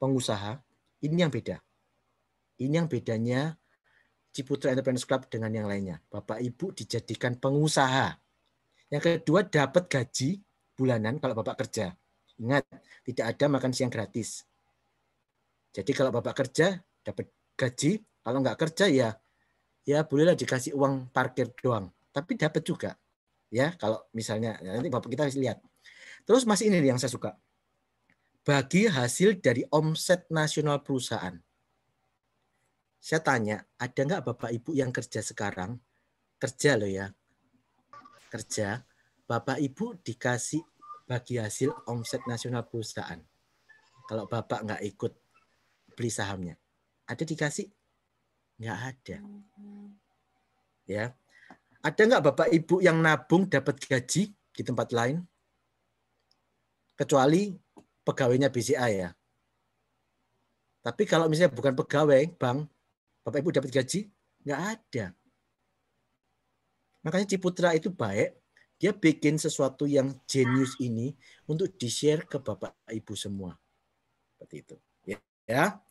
pengusaha, ini yang beda. Ini yang bedanya Ciputra Entrepreneurs Club dengan yang lainnya. Bapak Ibu dijadikan pengusaha. Yang kedua dapat gaji bulanan kalau Bapak kerja. Ingat, tidak ada makan siang gratis. Jadi kalau Bapak kerja dapat gaji, kalau nggak kerja ya bolehlah dikasih uang parkir doang. Tapi dapat juga. Ya, kalau misalnya nanti Bapak kita lihat. Terus masih ini yang saya suka. Bagi hasil dari omset nasional perusahaan. Saya tanya, ada nggak Bapak Ibu yang kerja sekarang? Kerja loh ya. Kerja. Bapak Ibu dikasih bagi hasil omset nasional perusahaan. Kalau Bapak nggak ikut beli sahamnya. Ada dikasih? Nggak ada. Ya. Ada nggak Bapak Ibu yang nabung dapat gaji di tempat lain? Kecuali pegawainya BCA ya. Tapi kalau misalnya bukan pegawai bank, Bapak Ibu dapat gaji? Nggak ada. Makanya Ciputra itu baik, dia bikin sesuatu yang jenius ini untuk di-share ke Bapak Ibu semua. Seperti itu. Ya.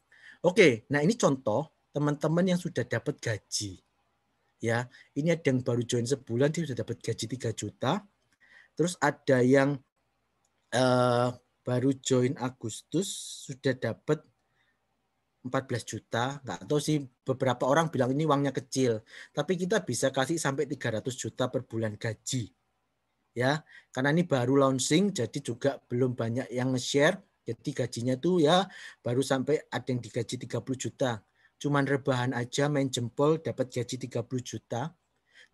Oke, nah ini contoh teman-teman yang sudah dapat gaji. Ya, ini ada yang baru join sebulan dia sudah dapat gaji 3 juta. Terus ada yang baru join Agustus sudah dapat 14 juta, nggak tahu sih, beberapa orang bilang ini uangnya kecil, tapi kita bisa kasih sampai 300 juta per bulan gaji. Ya, karena ini baru launching jadi juga belum banyak yang nge-share, jadi gajinya tuh ya baru sampai ada yang digaji 30 juta. Cuman rebahan aja main jempol dapat gaji 30 juta,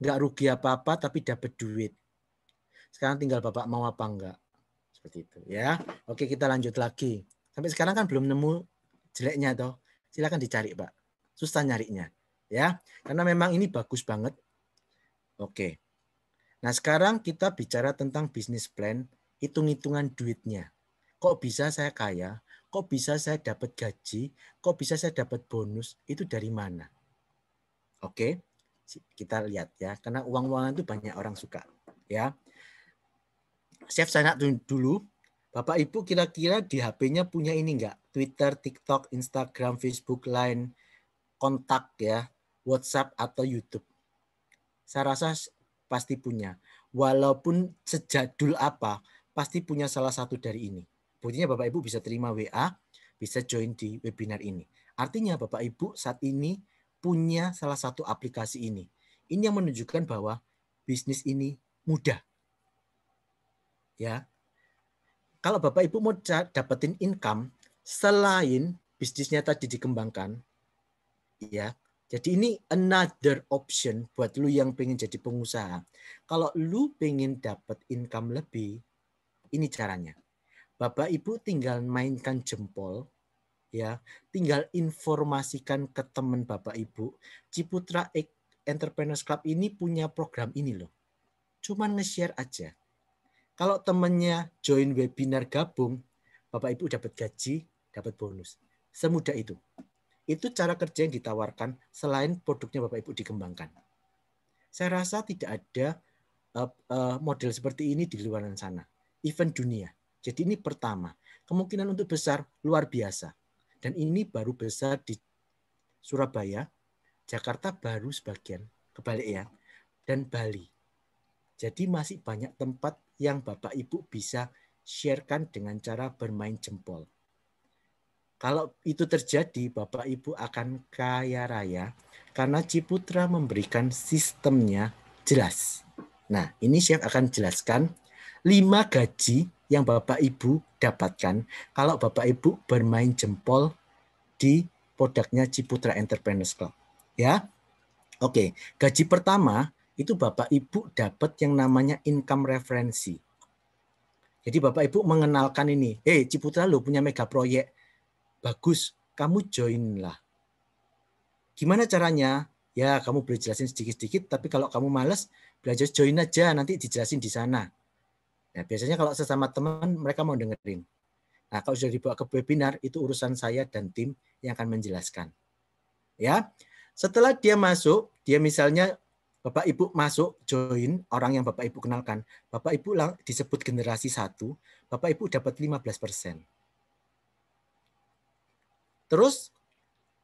nggak rugi apa-apa tapi dapat duit. Sekarang tinggal Bapak mau apa enggak. Seperti itu ya. Oke, kita lanjut lagi. Sampai sekarang kan belum nemu jeleknya toh. Silakan dicari, Pak. Susah nyarinya ya. Karena memang ini bagus banget. Oke. Nah, sekarang kita bicara tentang bisnis plan, hitung-hitungan duitnya. Kok bisa saya kaya? Kok bisa saya dapat gaji? Kok bisa saya dapat bonus? Itu dari mana? Oke, kita lihat ya. Karena uang-uangan itu banyak orang suka. Ya, Chef saya dulu. Bapak Ibu kira-kira di HP-nya punya ini enggak? Twitter, TikTok, Instagram, Facebook, Line, kontak ya, WhatsApp atau YouTube. Saya rasa pasti punya. Walaupun sejadul apa, pasti punya salah satu dari ini. Buktinya Bapak Ibu bisa terima WA, bisa join di webinar ini. Artinya Bapak Ibu saat ini punya salah satu aplikasi ini. Ini yang menunjukkan bahwa bisnis ini mudah. Ya. Kalau Bapak Ibu mau dapetin income selain bisnisnya tadi dikembangkan, ya. Jadi ini another option buat lu yang pengen jadi pengusaha. Kalau lu pengen dapat income lebih, ini caranya. Bapak Ibu tinggal mainkan jempol, ya, tinggal informasikan ke teman Bapak Ibu. Ciputra Entrepreneurs Club ini punya program ini loh. Cuman nge-share aja. Kalau temennya join webinar gabung, Bapak Ibu dapat gaji, dapat bonus. Semudah itu. Itu cara kerja yang ditawarkan selain produknya Bapak Ibu dikembangkan. Saya rasa tidak ada model seperti ini di luar sana. Event dunia. Jadi ini pertama. Kemungkinan untuk besar luar biasa. Dan ini baru besar di Surabaya, Jakarta baru sebagian, kebalik ya, dan Bali. Jadi masih banyak tempat yang Bapak Ibu bisa sharekan dengan cara bermain jempol. Kalau itu terjadi, Bapak Ibu akan kaya raya karena Ciputra memberikan sistemnya jelas. Nah, ini Chef akan jelaskan 5 gaji yang Bapak Ibu dapatkan kalau Bapak Ibu bermain jempol di produknya Ciputra Entrepreneurs Club. Ya. Oke, gaji pertama itu Bapak Ibu dapat yang namanya income referensi. Jadi Bapak Ibu mengenalkan ini, Ciputra lo punya mega proyek, bagus, kamu join lah. Gimana caranya? Ya kamu boleh jelasin sedikit-sedikit, tapi kalau kamu males, belajar join aja, nanti dijelasin di sana. Nah, biasanya kalau sesama teman, mereka mau dengerin. Nah, kalau sudah dibawa ke webinar, itu urusan saya dan tim yang akan menjelaskan. Ya, setelah dia masuk, dia misalnya Bapak Ibu masuk join orang yang Bapak Ibu kenalkan, Bapak Ibu disebut generasi 1, Bapak Ibu dapat 15%. Terus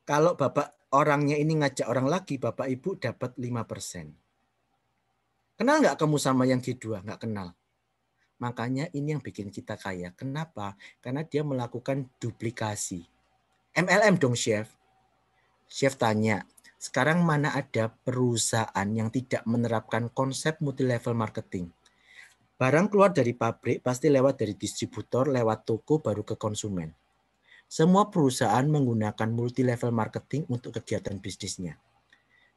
kalau Bapak orangnya ini ngajak orang lagi, Bapak Ibu dapat 5%. Kenal nggak kamu sama yang G2? Nggak kenal. Makanya ini yang bikin kita kaya. Kenapa? Karena dia melakukan duplikasi. MLM dong, Chef. Chef tanya, sekarang mana ada perusahaan yang tidak menerapkan konsep multi-level marketing? Barang keluar dari pabrik pasti lewat dari distributor, lewat toko, baru ke konsumen. Semua perusahaan menggunakan multi-level marketing untuk kegiatan bisnisnya.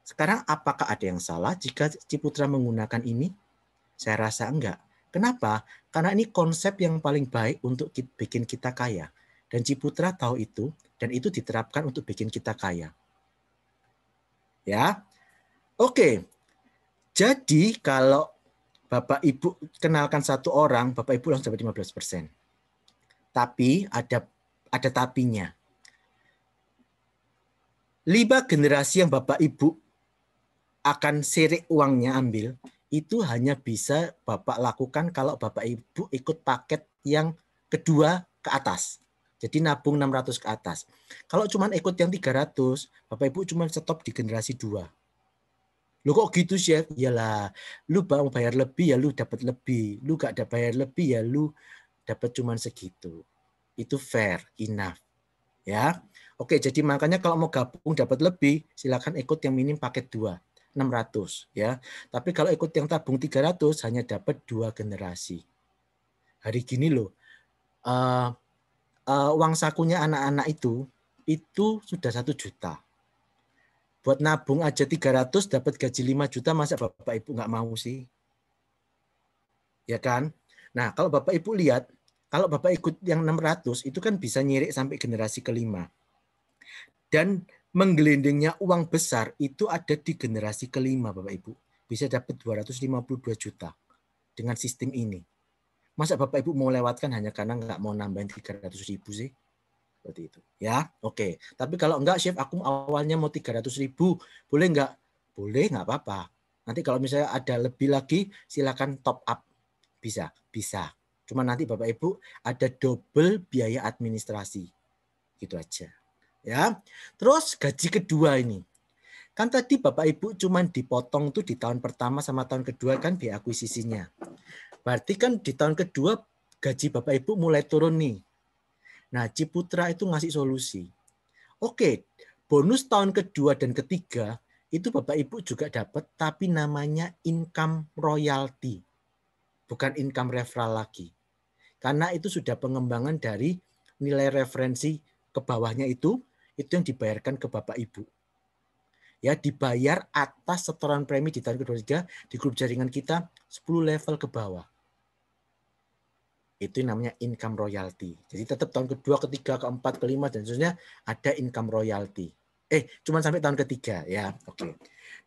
Sekarang apakah ada yang salah jika Ciputra menggunakan ini? Saya rasa enggak. Kenapa? Karena ini konsep yang paling baik untuk bikin kita kaya. Dan Ciputra tahu itu, dan itu diterapkan untuk bikin kita kaya. Ya, oke. Jadi kalau Bapak Ibu kenalkan satu orang, Bapak Ibu langsung dapat 15%. Tapi ada tapinya. 5 generasi yang Bapak Ibu akan sirik uangnya ambil, itu hanya bisa Bapak lakukan kalau Bapak Ibu ikut paket yang kedua ke atas. Jadi nabung 600 ke atas. Kalau cuma ikut yang 300, Bapak Ibu cuma stop di generasi 2. Lu kok gitu, Chef? Iyalah, lu mau bayar lebih ya lu dapat lebih. Lu gak ada bayar lebih ya lu dapat cuma segitu. Itu fair, enough. Ya. Oke, jadi makanya kalau mau gabung dapat lebih, silakan ikut yang minim paket 2. 600 ya. Tapi kalau ikut yang tabung 300 hanya dapat 2 generasi. Hari gini loh, uang sakunya anak-anak itu sudah 1 juta. Buat nabung aja 300 dapat gaji 5 juta, masa Bapak Ibu nggak mau sih? Ya kan? Nah, kalau Bapak Ibu lihat, kalau Bapak ikut yang 600 itu kan bisa nyirik sampai generasi kelima. Dan menggelindingnya uang besar itu ada di generasi kelima Bapak Ibu. Bisa dapat 252 juta dengan sistem ini. Masa Bapak Ibu mau lewatkan hanya karena nggak mau nambahin 300.000 sih? Seperti itu. Ya, oke. Tapi kalau enggak, Chef, aku awalnya mau 300.000, boleh enggak? Boleh, nggak apa-apa. Nanti kalau misalnya ada lebih lagi, silakan top up. Bisa, bisa. Cuma nanti Bapak Ibu ada double biaya administrasi. Gitu aja. Ya. Terus gaji kedua ini. Kan tadi Bapak Ibu cuma dipotong tuh di tahun pertama sama tahun kedua kan biaya akuisisinya. Berarti kan di tahun kedua gaji Bapak Ibu mulai turun nih. Nah, Ciputra itu ngasih solusi. Oke, bonus tahun kedua dan ketiga itu Bapak Ibu juga dapat, tapi namanya income royalty. Bukan income referral lagi. Karena itu sudah pengembangan dari nilai referensi ke bawahnya itu yang dibayarkan ke Bapak Ibu. Ya, dibayar atas setoran premi di tahun kedua ketiga di grup jaringan kita 10 level ke bawah. Itu namanya income royalty. Jadi tetap tahun kedua, ketiga, keempat, kelima, dan seterusnya ada income royalty. Cuma sampai tahun ketiga ya. Oke.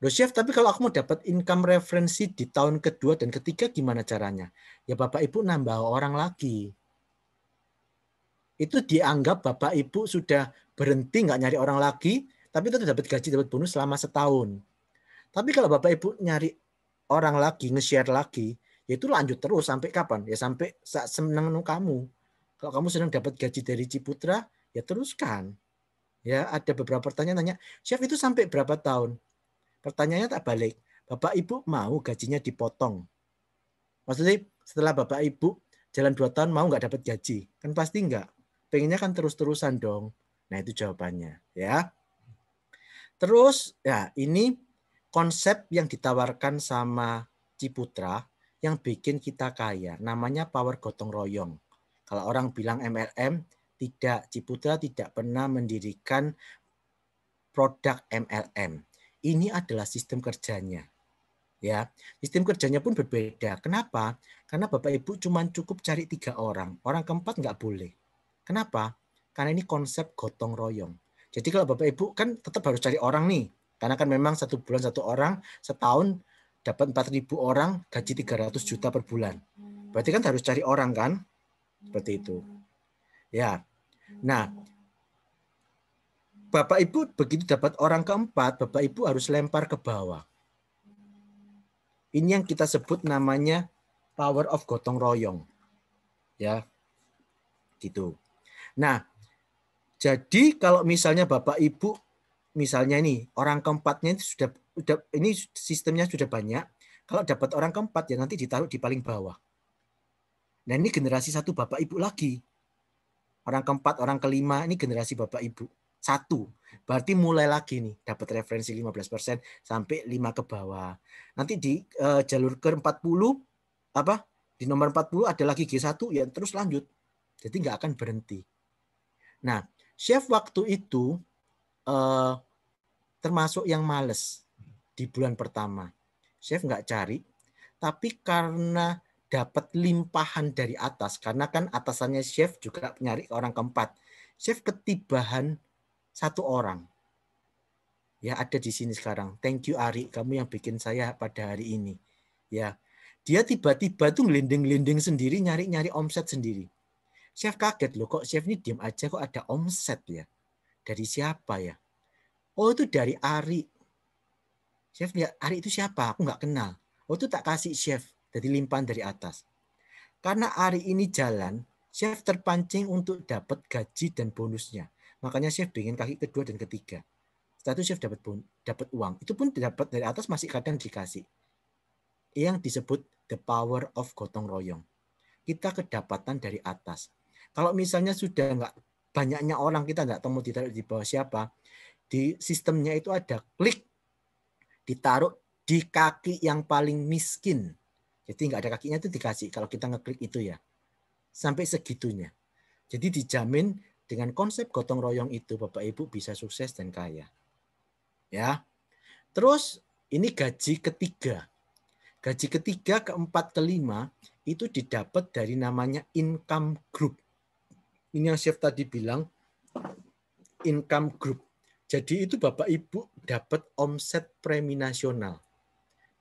Loh Chef, tapi kalau aku mau dapat income referensi di tahun kedua dan ketiga gimana caranya? Ya Bapak Ibu nambah orang lagi. Itu dianggap Bapak Ibu sudah berhenti nggak nyari orang lagi, tapi itu dapat gaji, dapat bonus selama setahun. Tapi kalau Bapak Ibu nyari orang lagi, nge-share lagi, ya itu lanjut terus sampai kapan? Ya sampai seneng kamu. Kalau kamu senang dapat gaji dari Ciputra, ya teruskan. Ya, ada beberapa pertanyaan tanya, Chef itu sampai berapa tahun? Pertanyaannya tak balik. Bapak Ibu mau gajinya dipotong? Maksudnya setelah Bapak Ibu jalan 2 tahun mau nggak dapat gaji? Kan pasti nggak. Pengennya kan terus-terusan dong. Nah itu jawabannya. Ya. Terus ya ini konsep yang ditawarkan sama Ciputra yang bikin kita kaya. Namanya power gotong royong. Kalau orang bilang MLM, tidak, Ciputra tidak pernah mendirikan produk MLM. Ini adalah sistem kerjanya. Ya, sistem kerjanya pun berbeda. Kenapa? Karena Bapak Ibu cuma cukup cari 3 orang. Orang keempat nggak boleh. Kenapa? Karena ini konsep gotong royong. Jadi kalau Bapak Ibu kan tetap harus cari orang nih. Karena kan memang 1 bulan 1 orang, setahun dapat 4.000 orang, gaji 300 juta per bulan. Berarti kan harus cari orang kan? Seperti itu. Ya. Nah, Bapak Ibu begitu dapat orang keempat, Bapak Ibu harus lempar ke bawah. Ini yang kita sebut namanya power of gotong royong. Ya. Gitu. Nah, jadi kalau misalnya Bapak Ibu misalnya ini orang keempatnya itu sudah ini sistemnya sudah banyak, kalau dapat orang keempat ya nanti ditaruh di paling bawah. Nah, ini generasi 1 Bapak Ibu lagi. Orang keempat, orang kelima ini generasi Bapak Ibu. 1. Berarti mulai lagi nih dapat referensi 15% sampai 5 ke bawah. Nanti di jalur ke-40 apa? Di nomor 40 ada lagi G1 ya terus lanjut. Jadi nggak akan berhenti. Nah, Chef waktu itu termasuk yang males di bulan pertama. Chef nggak cari, tapi karena dapat limpahan dari atas, karena kan atasannya chef juga nyari orang keempat. Chef ketibahan 1 orang. Ya ada di sini sekarang. Thank you Ari, kamu yang bikin saya pada hari ini. Ya, dia tiba-tiba tuh ngelinding-linding sendiri, nyari-nyari omset sendiri. Chef kaget loh, kok chef ini diam aja kok ada omset ya? Dari siapa ya? Oh itu dari Ari. Chef lihat, Ari itu siapa? Aku nggak kenal. Oh itu tak kasih chef, jadi limpahan dari atas. Karena Ari ini jalan, chef terpancing untuk dapat gaji dan bonusnya. Makanya chef bikin kaki kedua dan ketiga. Setelah itu chef dapat uang. Itu pun dapat dari atas masih kadang dikasih. Yang disebut the power of gotong royong. Kita kedapatan dari atas. Kalau misalnya sudah nggak banyaknya orang, kita nggak tahu mau ditaruh di bawah siapa, di sistemnya itu ada klik, ditaruh di kaki yang paling miskin. Jadi nggak ada kakinya itu dikasih kalau kita ngeklik itu ya. Sampai segitunya. Jadi dijamin dengan konsep gotong royong itu Bapak Ibu bisa sukses dan kaya. Ya. Terus ini gaji ketiga. Gaji ketiga, keempat, kelima itu didapat dari namanya income group. Ini yang Chef tadi bilang income group. Jadi itu Bapak Ibu dapat omset premi nasional.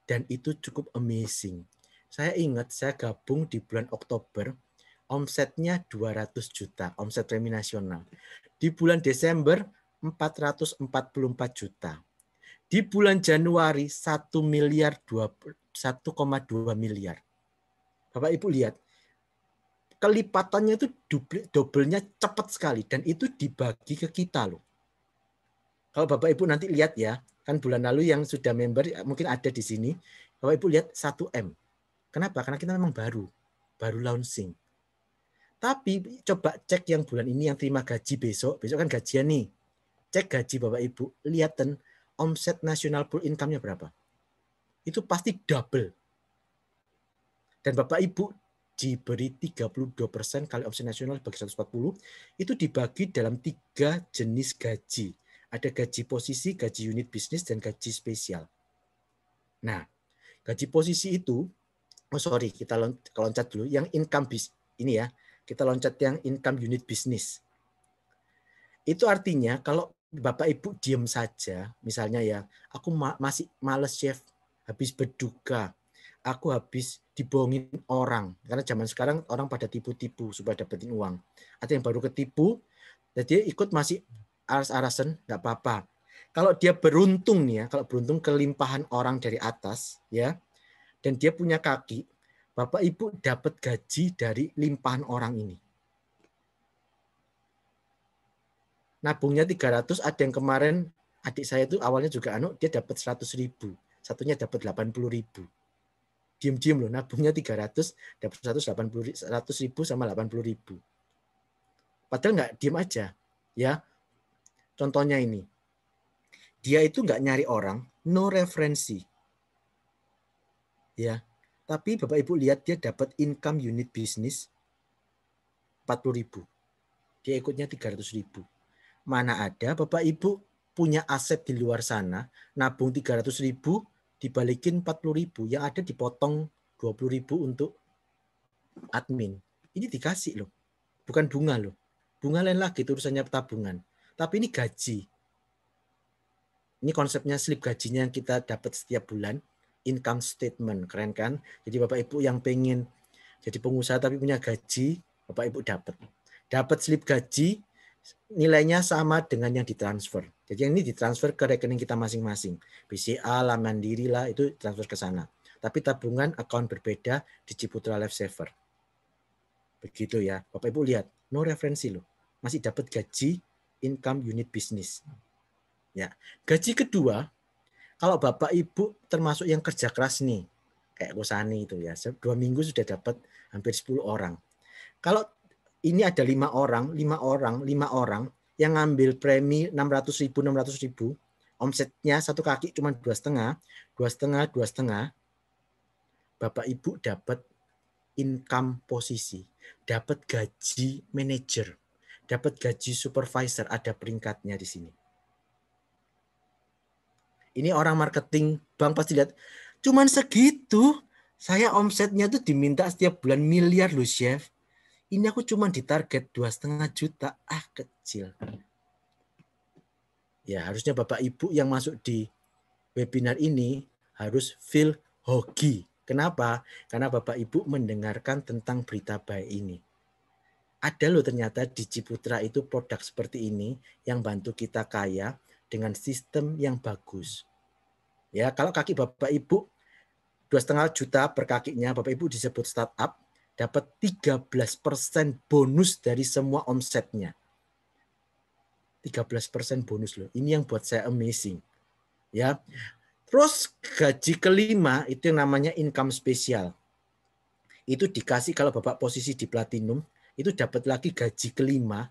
Dan itu cukup amazing. Saya ingat saya gabung di bulan Oktober, omsetnya 200 juta, omset premi nasional. Di bulan Desember 444 juta. Di bulan Januari 1 miliar 1,2 miliar. Bapak Ibu lihat, kelipatannya itu double-nya cepat sekali dan itu dibagi ke kita loh. Kalau Bapak Ibu nanti lihat ya, kan bulan lalu yang sudah member mungkin ada di sini, Bapak Ibu lihat 1M. Kenapa? Karena kita memang baru launching. Tapi coba cek yang bulan ini yang terima gaji besok kan gajian nih. Cek gaji Bapak Ibu, lihatan omset nasional pool income-nya berapa. Itu pasti double. Dan Bapak Ibu diberi 32% kali omset nasional bagi 140, itu dibagi dalam 3 jenis gaji. Ada gaji posisi, gaji unit bisnis, dan gaji spesial. Nah, gaji posisi itu, kita loncat dulu, yang income ini ya, kita loncat yang income unit bisnis. Itu artinya kalau Bapak Ibu diem saja, misalnya ya, aku masih males chef, habis berduka, aku habis dibohongin orang. Karena zaman sekarang orang pada tipu-tipu supaya dapetin uang. Ada yang baru ketipu, jadi ikut masih aras-arasan, nggak apa-apa. Kalau dia beruntung nih ya, kalau beruntung kelimpahan orang dari atas, ya, dan dia punya kaki, Bapak Ibu dapat gaji dari limpahan orang ini. Nabungnya 300, ada yang kemarin adik saya itu awalnya juga dia dapat 100.000, satunya dapat 80.000. Diem-diem loh, nabungnya 300, dapat 100.000 sama 80.000. Padahal nggak diem aja, ya. Contohnya ini, dia itu nggak nyari orang, no referensi, ya. Tapi Bapak Ibu lihat dia dapat income unit bisnis 40.000, dia ikutnya 300.000. Mana ada Bapak Ibu punya aset di luar sana, nabung 300.000, dibalikin 40.000, yang ada dipotong 20.000 untuk admin. Ini dikasih loh, bukan bunga loh. Bunga lain lagi, itu urusannya tabungan. Tapi ini gaji. Ini konsepnya slip gajinya yang kita dapat setiap bulan, income statement, keren kan? Jadi Bapak Ibu yang pengen jadi pengusaha tapi punya gaji, Bapak Ibu dapat. Dapat slip gaji, nilainya sama dengan yang ditransfer. Jadi yang ini ditransfer ke rekening kita masing-masing. BCA lah, Mandiri lah, itu transfer ke sana. Tapi tabungan account berbeda di Ciputra Life Saver. Begitu ya. Bapak Ibu lihat, no referensi loh. Masih dapat gaji income unit bisnis. Ya. Gaji kedua, kalau Bapak Ibu termasuk yang kerja keras nih, kayak Rosani itu ya, 2 minggu sudah dapat hampir 10 orang. Kalau ini ada 5 orang yang ngambil premi 600.000, omsetnya satu kaki cuma 2,5, Bapak Ibu dapat income posisi, dapat gaji manajer, dapat gaji supervisor, ada peringkatnya di sini. Ini orang marketing bank pasti lihat, cuman segitu, saya omsetnya tuh diminta setiap bulan miliar loh chef. Ini aku cuma ditarget 2,5 juta, kecil. Ya harusnya Bapak Ibu yang masuk di webinar ini harus feel hoki. Kenapa? Karena Bapak Ibu mendengarkan tentang berita baik ini. Ada loh ternyata di Ciputra itu produk seperti ini yang bantu kita kaya dengan sistem yang bagus. Ya, kalau kaki Bapak Ibu 2,5 juta per kakinya, Bapak Ibu disebut startup, dapat 13% bonus dari semua omsetnya. 13% bonus loh. Ini yang buat saya amazing. Ya. Terus gaji kelima itu yang namanya income spesial. Itu dikasih kalau Bapak posisi di platinum, itu dapat lagi gaji kelima,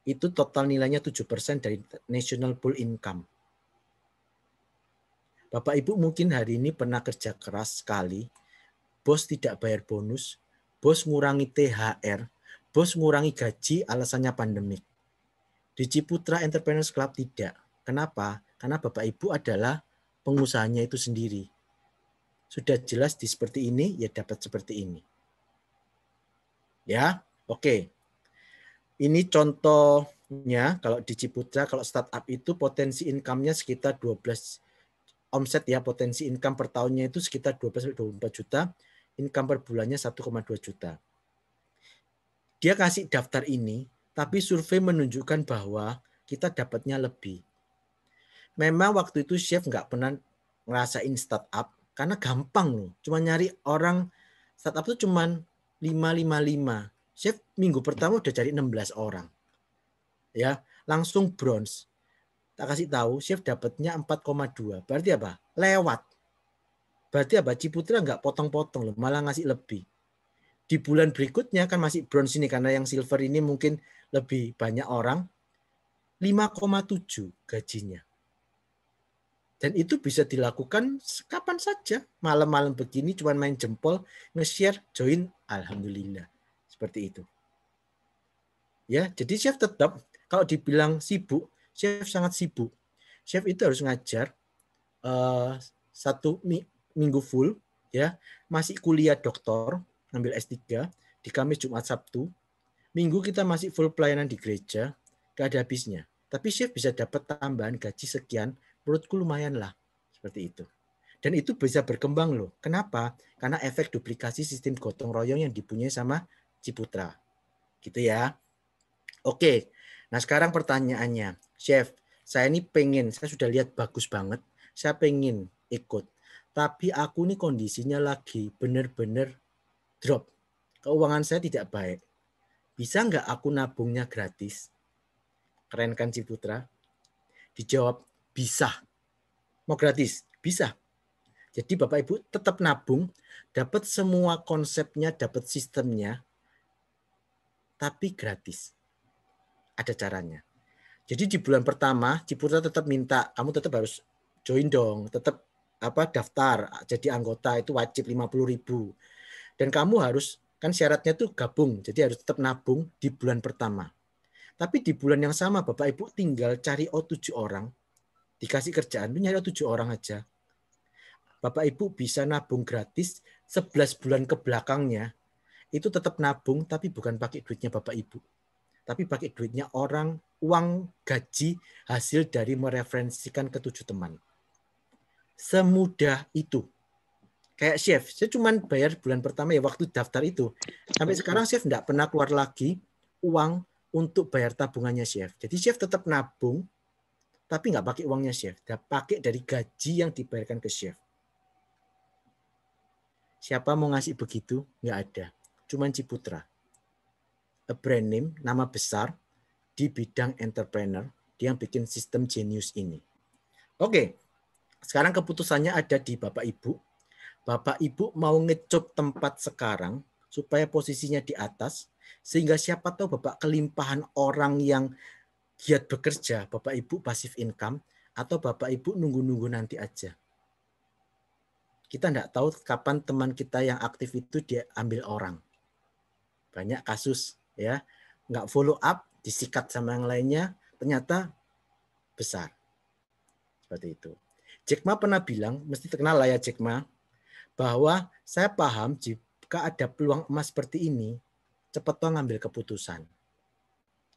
itu total nilainya 7% dari national pool income. Bapak Ibu mungkin hari ini pernah kerja keras sekali, bos tidak bayar bonus, bos ngurangi THR, bos ngurangi gaji alasannya pandemik. Di Ciputra Entrepreneurs Club tidak. Kenapa? Karena Bapak Ibu adalah pengusahanya itu sendiri. sudah jelas di seperti ini, ya dapat seperti ini. Ya, oke. Ini contohnya kalau di Ciputra, kalau startup itu potensi income-nya sekitar 12 omset ya, potensi income per tahunnya itu sekitar 12-24 juta, income per bulannya 1,2 juta. Dia kasih daftar ini, tapi survei menunjukkan bahwa kita dapatnya lebih. Memang waktu itu chef nggak pernah ngerasain startup, karena gampang loh. Cuma nyari orang startup itu cuma 555. Chef minggu pertama udah cari 16 orang. Ya, langsung bronze. Tak kasih tahu, chef dapatnya 4,2. Berarti apa? Lewat. Berarti apa? Ciputra nggak potong-potong loh, malah ngasih lebih. Di bulan berikutnya kan masih bronze ini, karena yang silver ini mungkin lebih banyak orang, 5,7 gajinya. Dan itu bisa dilakukan kapan saja. Malam-malam begini cuma main jempol, nge-share, join, alhamdulillah. Seperti itu. Ya, jadi chef tetap kalau dibilang sibuk, chef sangat sibuk. Chef itu harus ngajar satu minggu full, ya, masih kuliah doktor, ngambil S3 di Kamis, Jumat, Sabtu. Minggu kita masih full pelayanan di gereja, gak ada habisnya. Tapi chef bisa dapat tambahan gaji sekian, menurutku lumayan lah, seperti itu. Dan itu bisa berkembang loh. Kenapa? Karena efek duplikasi sistem gotong royong yang dipunyai sama Ciputra. Gitu ya. Oke, nah sekarang pertanyaannya, Chef, saya ini pengen, saya sudah lihat bagus banget, saya pengen ikut. Tapi aku ini kondisinya lagi benar-benar drop. Keuangan saya tidak baik. Bisa nggak aku nabungnya gratis? Keren kan Ciputra? Dijawab, bisa. Mau gratis? Bisa. Jadi Bapak Ibu tetap nabung, dapat semua konsepnya, dapat sistemnya, tapi gratis. Ada caranya. Jadi di bulan pertama Ciputra tetap minta kamu tetap harus join dong, tetap daftar jadi anggota itu wajib 50.000. Dan kamu harus kan syaratnya tuh gabung, jadi harus tetap nabung di bulan pertama. Tapi di bulan yang sama Bapak Ibu tinggal cari 7 orang, dikasih kerjaan tuh nyari 7 orang aja. Bapak Ibu bisa nabung gratis 11 bulan ke belakangnya. Itu tetap nabung tapi bukan pakai duitnya Bapak Ibu. Tapi pakai duitnya orang, uang gaji hasil dari mereferensikan ke 7 teman. Semudah itu. Kayak chef, saya cuma bayar bulan pertama ya waktu daftar itu. Sampai sekarang chef tidak pernah keluar lagi uang untuk bayar tabungannya chef. Jadi chef tetap nabung, tapi nggak pakai uangnya chef. Pakai dari gaji yang dibayarkan ke chef. Siapa mau ngasih begitu? Nggak ada. Cuman Ciputra. A brand name, nama besar, di bidang entrepreneur, dia yang bikin sistem Genius ini. Oke, sekarang keputusannya ada di Bapak Ibu. Bapak Ibu mau ngecup tempat sekarang supaya posisinya di atas, sehingga siapa tahu Bapak kelimpahan orang yang giat bekerja, Bapak Ibu pasif income, atau Bapak Ibu nunggu-nunggu nanti aja. Kita nggak tahu kapan teman kita yang aktif itu diambil orang. Banyak kasus ya, nggak follow up, disikat sama yang lainnya, ternyata besar. Seperti itu. Jack Ma pernah bilang, mesti terkenal lah ya Jack Ma, bahwa saya paham jika ada peluang emas seperti ini, cepat ngambil keputusan.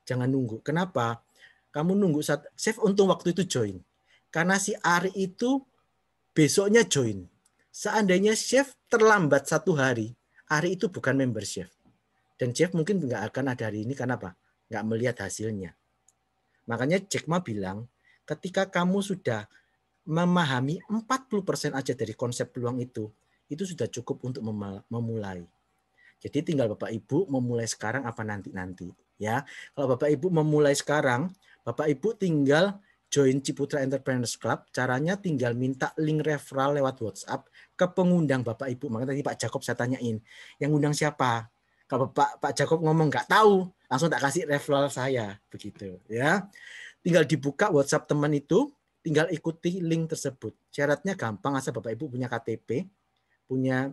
Jangan nunggu. Kenapa? Kamu nunggu saat chef untung waktu itu join. Karena si Ari itu besoknya join. Seandainya chef terlambat 1 hari, Ari itu bukan member chef. Dan chef mungkin nggak akan ada hari ini, karena apa? Nggak melihat hasilnya. Makanya Jack Ma bilang, ketika kamu sudah memahami 40% aja dari konsep peluang itu sudah cukup untuk memulai. Jadi tinggal Bapak Ibu memulai sekarang apa nanti ya. Kalau Bapak Ibu memulai sekarang, Bapak Ibu tinggal join Ciputra Entrepreneurs Club. Caranya tinggal minta link referral lewat WhatsApp ke pengundang Bapak Ibu. Makanya tadi Pak Jacob saya tanyain, yang undang siapa? Kalau Pak Jacob ngomong nggak tahu, langsung tak kasih referral saya begitu ya. Tinggal dibuka WhatsApp teman itu, tinggal ikuti link tersebut. Syaratnya gampang, asal Bapak Ibu punya KTP, punya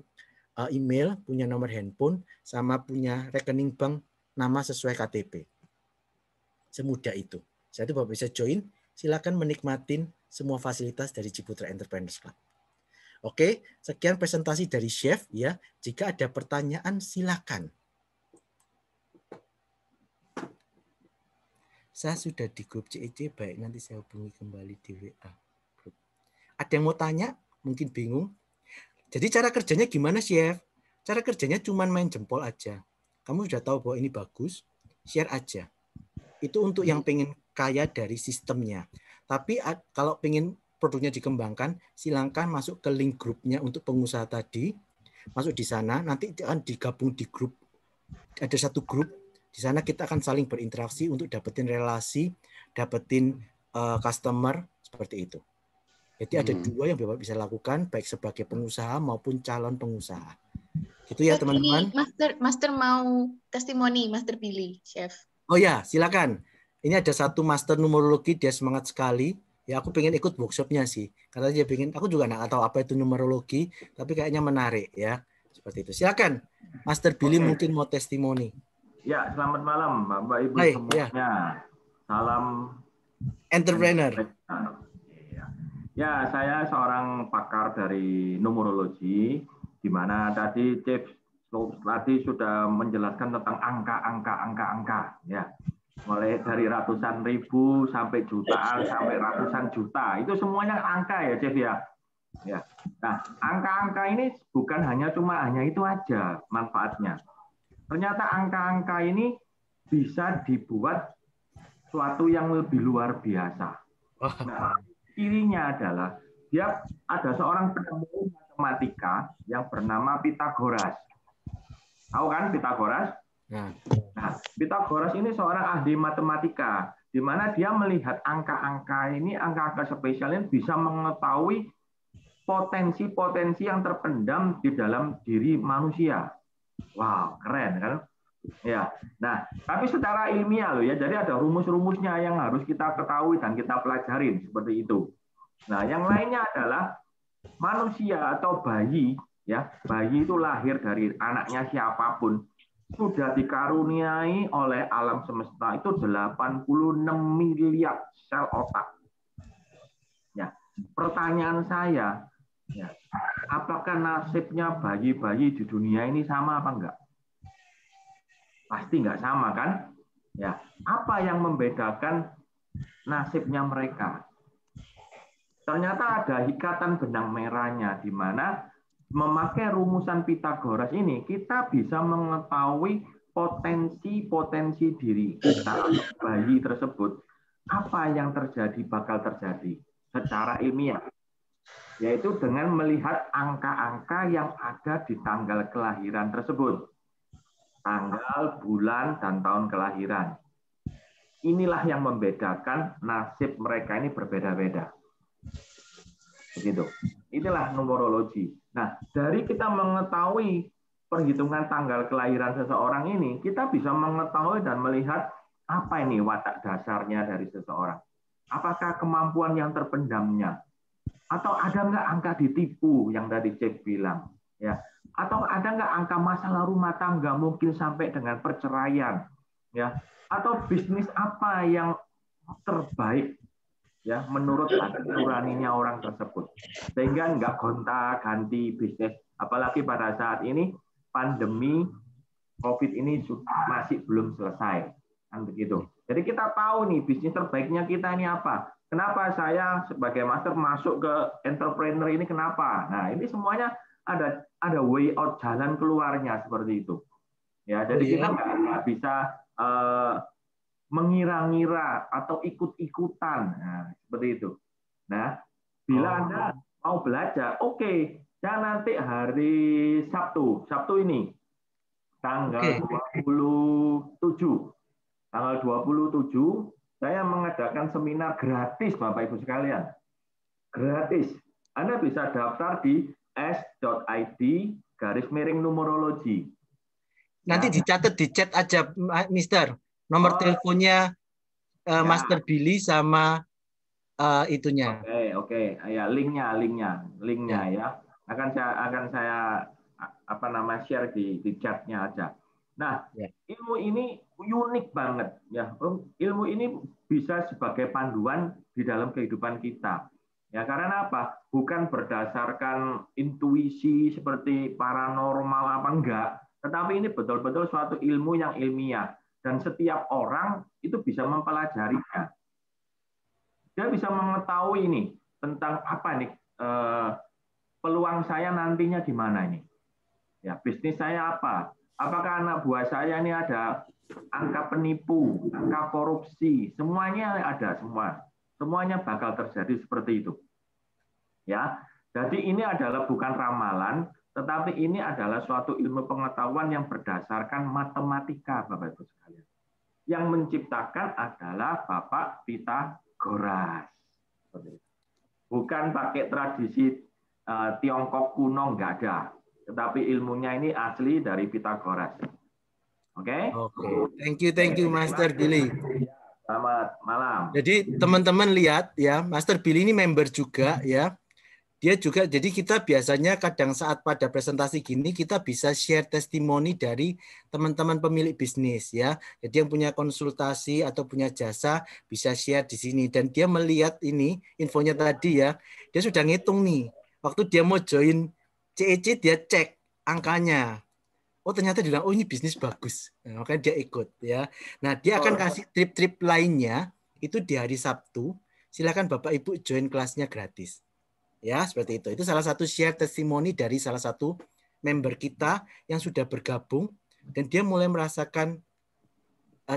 email, punya nomor handphone, sama punya rekening bank nama sesuai KTP. Semudah itu. Setelah itu Bapak bisa join, silakan menikmatin semua fasilitas dari Ciputra Entrepreneurs Club. Oke, sekian presentasi dari Chef ya. Jika ada pertanyaan silakan. Saya sudah di grup CEC, baik nanti saya hubungi kembali di WA grup. Ada yang mau tanya? Mungkin bingung. Jadi cara kerjanya gimana, Chef? Cara kerjanya cuma main jempol aja. Kamu sudah tahu bahwa ini bagus, share aja. Itu untuk yang pengen kaya dari sistemnya. Tapi kalau pengen produknya dikembangkan, silakan masuk ke link grupnya untuk pengusaha tadi. Masuk di sana, nanti akan digabung di grup. Ada satu grup, di sana kita akan saling berinteraksi untuk dapetin relasi, dapetin customer, seperti itu. Jadi ada dua yang Bapak bisa lakukan, baik sebagai pengusaha maupun calon pengusaha. Gitu ya teman-teman. Master mau testimoni, Master Billy, Chef. Oh ya, silakan. Ini ada satu master numerologi, dia semangat sekali. Ya aku pengen ikut workshopnya sih, karena dia pengen. Aku juga nggak tahu apa itu numerologi, tapi kayaknya menarik ya. Seperti itu. Silakan, Master Billy mungkin mau testimoni. Ya, selamat malam Bapak Ibu semuanya. Ya. Salam entrepreneur. Ya, saya seorang pakar dari numerologi, di mana tadi Chef tadi sudah menjelaskan tentang angka. Ya, mulai dari ratusan ribu sampai jutaan sampai ratusan juta, itu semuanya angka ya, Chef ya. Ya, nah angka-angka ini bukan hanya itu aja manfaatnya. Ternyata angka-angka ini bisa dibuat suatu yang lebih luar biasa. Nah, cirinya adalah dia ada seorang penemu matematika yang bernama Pythagoras. Tahu kan Pythagoras? Nah, Pythagoras ini seorang ahli matematika, di mana dia melihat angka-angka ini, angka-angka spesial ini bisa mengetahui potensi-potensi yang terpendam di dalam diri manusia. Wow, keren kan? Ya. Nah, tapi secara ilmiah loh ya, jadi ada rumus-rumusnya yang harus kita ketahui dan kita pelajarin seperti itu. Nah, yang lainnya adalah manusia atau bayi, ya. Bayi itu lahir dari anaknya siapapun, sudah dikaruniai oleh alam semesta itu 86 miliar sel otak. Ya. Pertanyaan saya, ya, apakah nasibnya bayi-bayi di dunia ini sama apa enggak? Pasti nggak sama kan? Ya, apa yang membedakan nasibnya mereka? Ternyata ada ikatan benang merahnya, di mana memakai rumusan Pythagoras ini kita bisa mengetahui potensi-potensi diri kita, bayi tersebut, apa yang bakal terjadi secara ilmiah, yaitu dengan melihat angka-angka yang ada di tanggal kelahiran tersebut. Tanggal, bulan, dan tahun kelahiran. Inilah yang membedakan nasib mereka ini berbeda-beda. Begitu. Inilah numerologi. Nah, dari kita mengetahui perhitungan tanggal kelahiran seseorang ini, kita bisa mengetahui dan melihat apa ini watak dasarnya dari seseorang. Apakah kemampuan yang terpendamnya? Atau ada nggak angka ditipu yang tadi Chef bilang? Ya. Atau ada nggak angka masalah rumah tangga mungkin sampai dengan perceraian, ya? Atau bisnis apa yang terbaik, ya, menurut hati nuraninya orang tersebut, sehingga nggak gonta-ganti bisnis, apalagi pada saat ini pandemi COVID ini masih belum selesai, kan begitu. Jadi kita tahu nih bisnis terbaiknya kita ini apa. Kenapa saya sebagai master masuk ke entrepreneur ini, kenapa? Nah, ini semuanya ada way out, jalan keluarnya seperti itu. Ya, jadi kita nggak bisa mengira-ngira atau ikut-ikutan, nah, seperti itu. Nah, bila Anda mau belajar, oke, ya nanti hari Sabtu ini, tanggal 27, saya mengadakan seminar gratis, Bapak Ibu sekalian. Gratis. Anda bisa daftar di s.id/numerologi. Nanti dicatat di chat aja, Mister. Nomor teleponnya Master Billy sama itunya. Oke. Ya, linknya ya. Akan saya share di chatnya aja. Nah, ilmu ini unik banget ya. Ilmu ini bisa sebagai panduan di dalam kehidupan kita. Ya, karena apa? Bukan berdasarkan intuisi seperti paranormal apa enggak, tetapi ini betul-betul suatu ilmu yang ilmiah dan setiap orang itu bisa mempelajarinya. Dia bisa mengetahui ini tentang apa nih peluang saya nantinya di mana ini. Ya, bisnis saya apa? Apakah anak buah saya ini ada angka penipu, angka korupsi, semuanya ada semua. Semuanya bakal terjadi seperti itu. Ya. Jadi ini adalah bukan ramalan, tetapi ini adalah suatu ilmu pengetahuan yang berdasarkan matematika, Bapak Ibu sekalian. Yang menciptakan adalah Bapak Pitagoras. Bukan pakai tradisi Tiongkok kuno, nggak ada. Tetapi ilmunya ini asli dari Pitagoras. Oke? Oke. Thank you, Master Billy. Selamat malam. Jadi teman-teman lihat ya, Master Billy ini member juga ya. Dia juga, jadi kita biasanya kadang saat pada presentasi gini kita bisa share testimoni dari teman-teman pemilik bisnis ya. Jadi yang punya konsultasi atau punya jasa bisa share di sini. Dan dia melihat ini infonya tadi ya, dia sudah ngitung nih. Waktu dia mau join CEC dia cek angkanya. Oh ternyata dia bilang, oh ini bisnis bagus. Nah, makanya dia ikut ya. Nah dia akan kasih trip-trip lainnya itu di hari Sabtu. Silakan Bapak Ibu join kelasnya gratis. Ya, seperti itu. Itu salah satu share testimoni dari salah satu member kita yang sudah bergabung dan dia mulai merasakan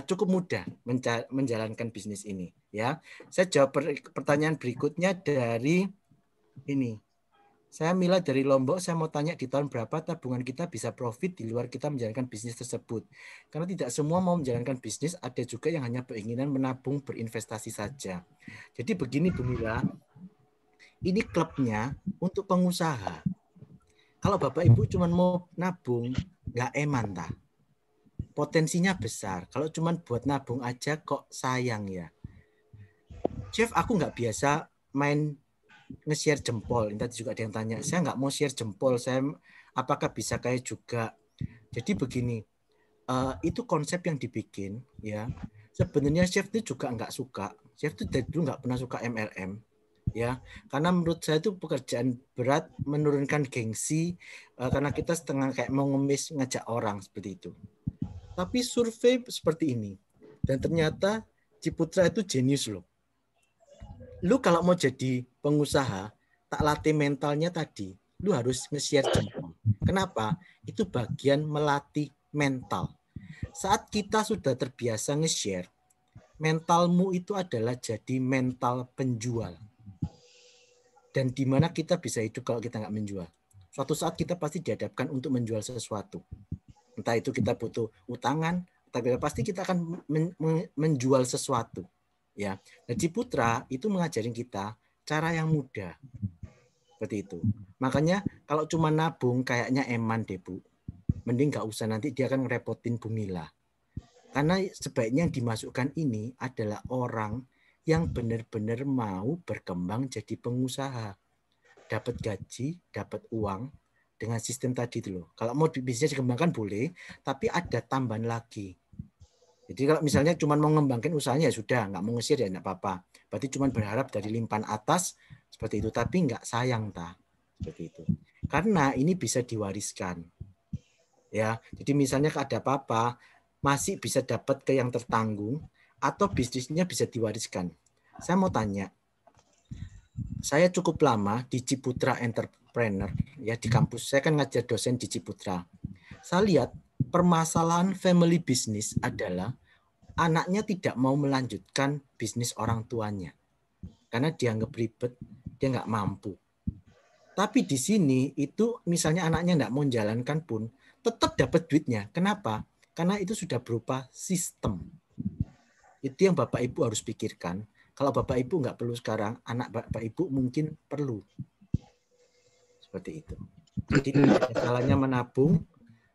cukup mudah menjalankan bisnis ini. Ya, saya jawab pertanyaan berikutnya dari ini. Saya Mila dari Lombok, saya mau tanya di tahun berapa tabungan kita bisa profit di luar kita menjalankan bisnis tersebut. Karena tidak semua mau menjalankan bisnis, ada juga yang hanya keinginan menabung berinvestasi saja. Jadi begini Bu Mila, ini klubnya untuk pengusaha. Kalau Bapak Ibu cuma mau nabung, nggak eman tah. Potensinya besar. Kalau cuma buat nabung aja kok sayang ya. Chef, aku nggak biasa main nge-share jempol. Tadi juga ada yang tanya, saya nggak mau share jempol. Saya apakah bisa kayak juga? Jadi begini, itu konsep yang dibikin ya. Sebenarnya chef itu juga nggak suka. Chef itu dari dulu nggak pernah suka MLM. Ya, karena menurut saya itu pekerjaan berat, menurunkan gengsi karena kita setengah kayak mau ngemis ngajak orang seperti itu. Tapi survei seperti ini dan ternyata Ciputra itu jenius loh. Lu kalau mau jadi pengusaha, tak latih mentalnya tadi, lu harus nge-share jempol. Kenapa? Itu bagian melatih mental. Saat kita sudah terbiasa nge-share, mentalmu itu adalah jadi mental penjual. Dan di mana kita bisa hidup kalau kita nggak menjual. Suatu saat kita pasti dihadapkan untuk menjual sesuatu. Entah itu kita butuh utangan, tapi pasti kita akan menjual sesuatu. Ya, dan Ciputra itu mengajarin kita cara yang mudah. Seperti itu. Makanya kalau cuma nabung kayaknya eman deh Bu. Mending nggak usah, nanti dia akan ngerepotin Bu Mila. Karena sebaiknya yang dimasukkan ini adalah orang yang benar-benar mau berkembang jadi pengusaha. Dapat gaji, dapat uang dengan sistem tadi itu loh. Kalau mau bisnisnya dikembangkan boleh, tapi ada tambahan lagi. Jadi kalau misalnya cuma mau mengembangkan usahanya ya sudah, nggak mau nge-share ya nggak apa-apa. Berarti cuma berharap dari limpahan atas seperti itu, tapi nggak sayang seperti itu. Karena ini bisa diwariskan. Ya, jadi misalnya ada apa-apa, masih bisa dapat ke yang tertanggung atau bisnisnya bisa diwariskan. Saya mau tanya, saya cukup lama di Ciputra Entrepreneur ya di kampus. Saya kan ngajar dosen di Ciputra. Saya lihat permasalahan family business adalah anaknya tidak mau melanjutkan bisnis orang tuanya karena dianggap ribet, dia nggak mampu. Tapi di sini itu misalnya anaknya nggak mau menjalankan pun tetap dapat duitnya. Kenapa? Karena itu sudah berupa sistem. Itu yang Bapak Ibu harus pikirkan. Kalau Bapak Ibu nggak perlu sekarang, anak Bapak Ibu mungkin perlu. Seperti itu. Jadi salahnya menabung,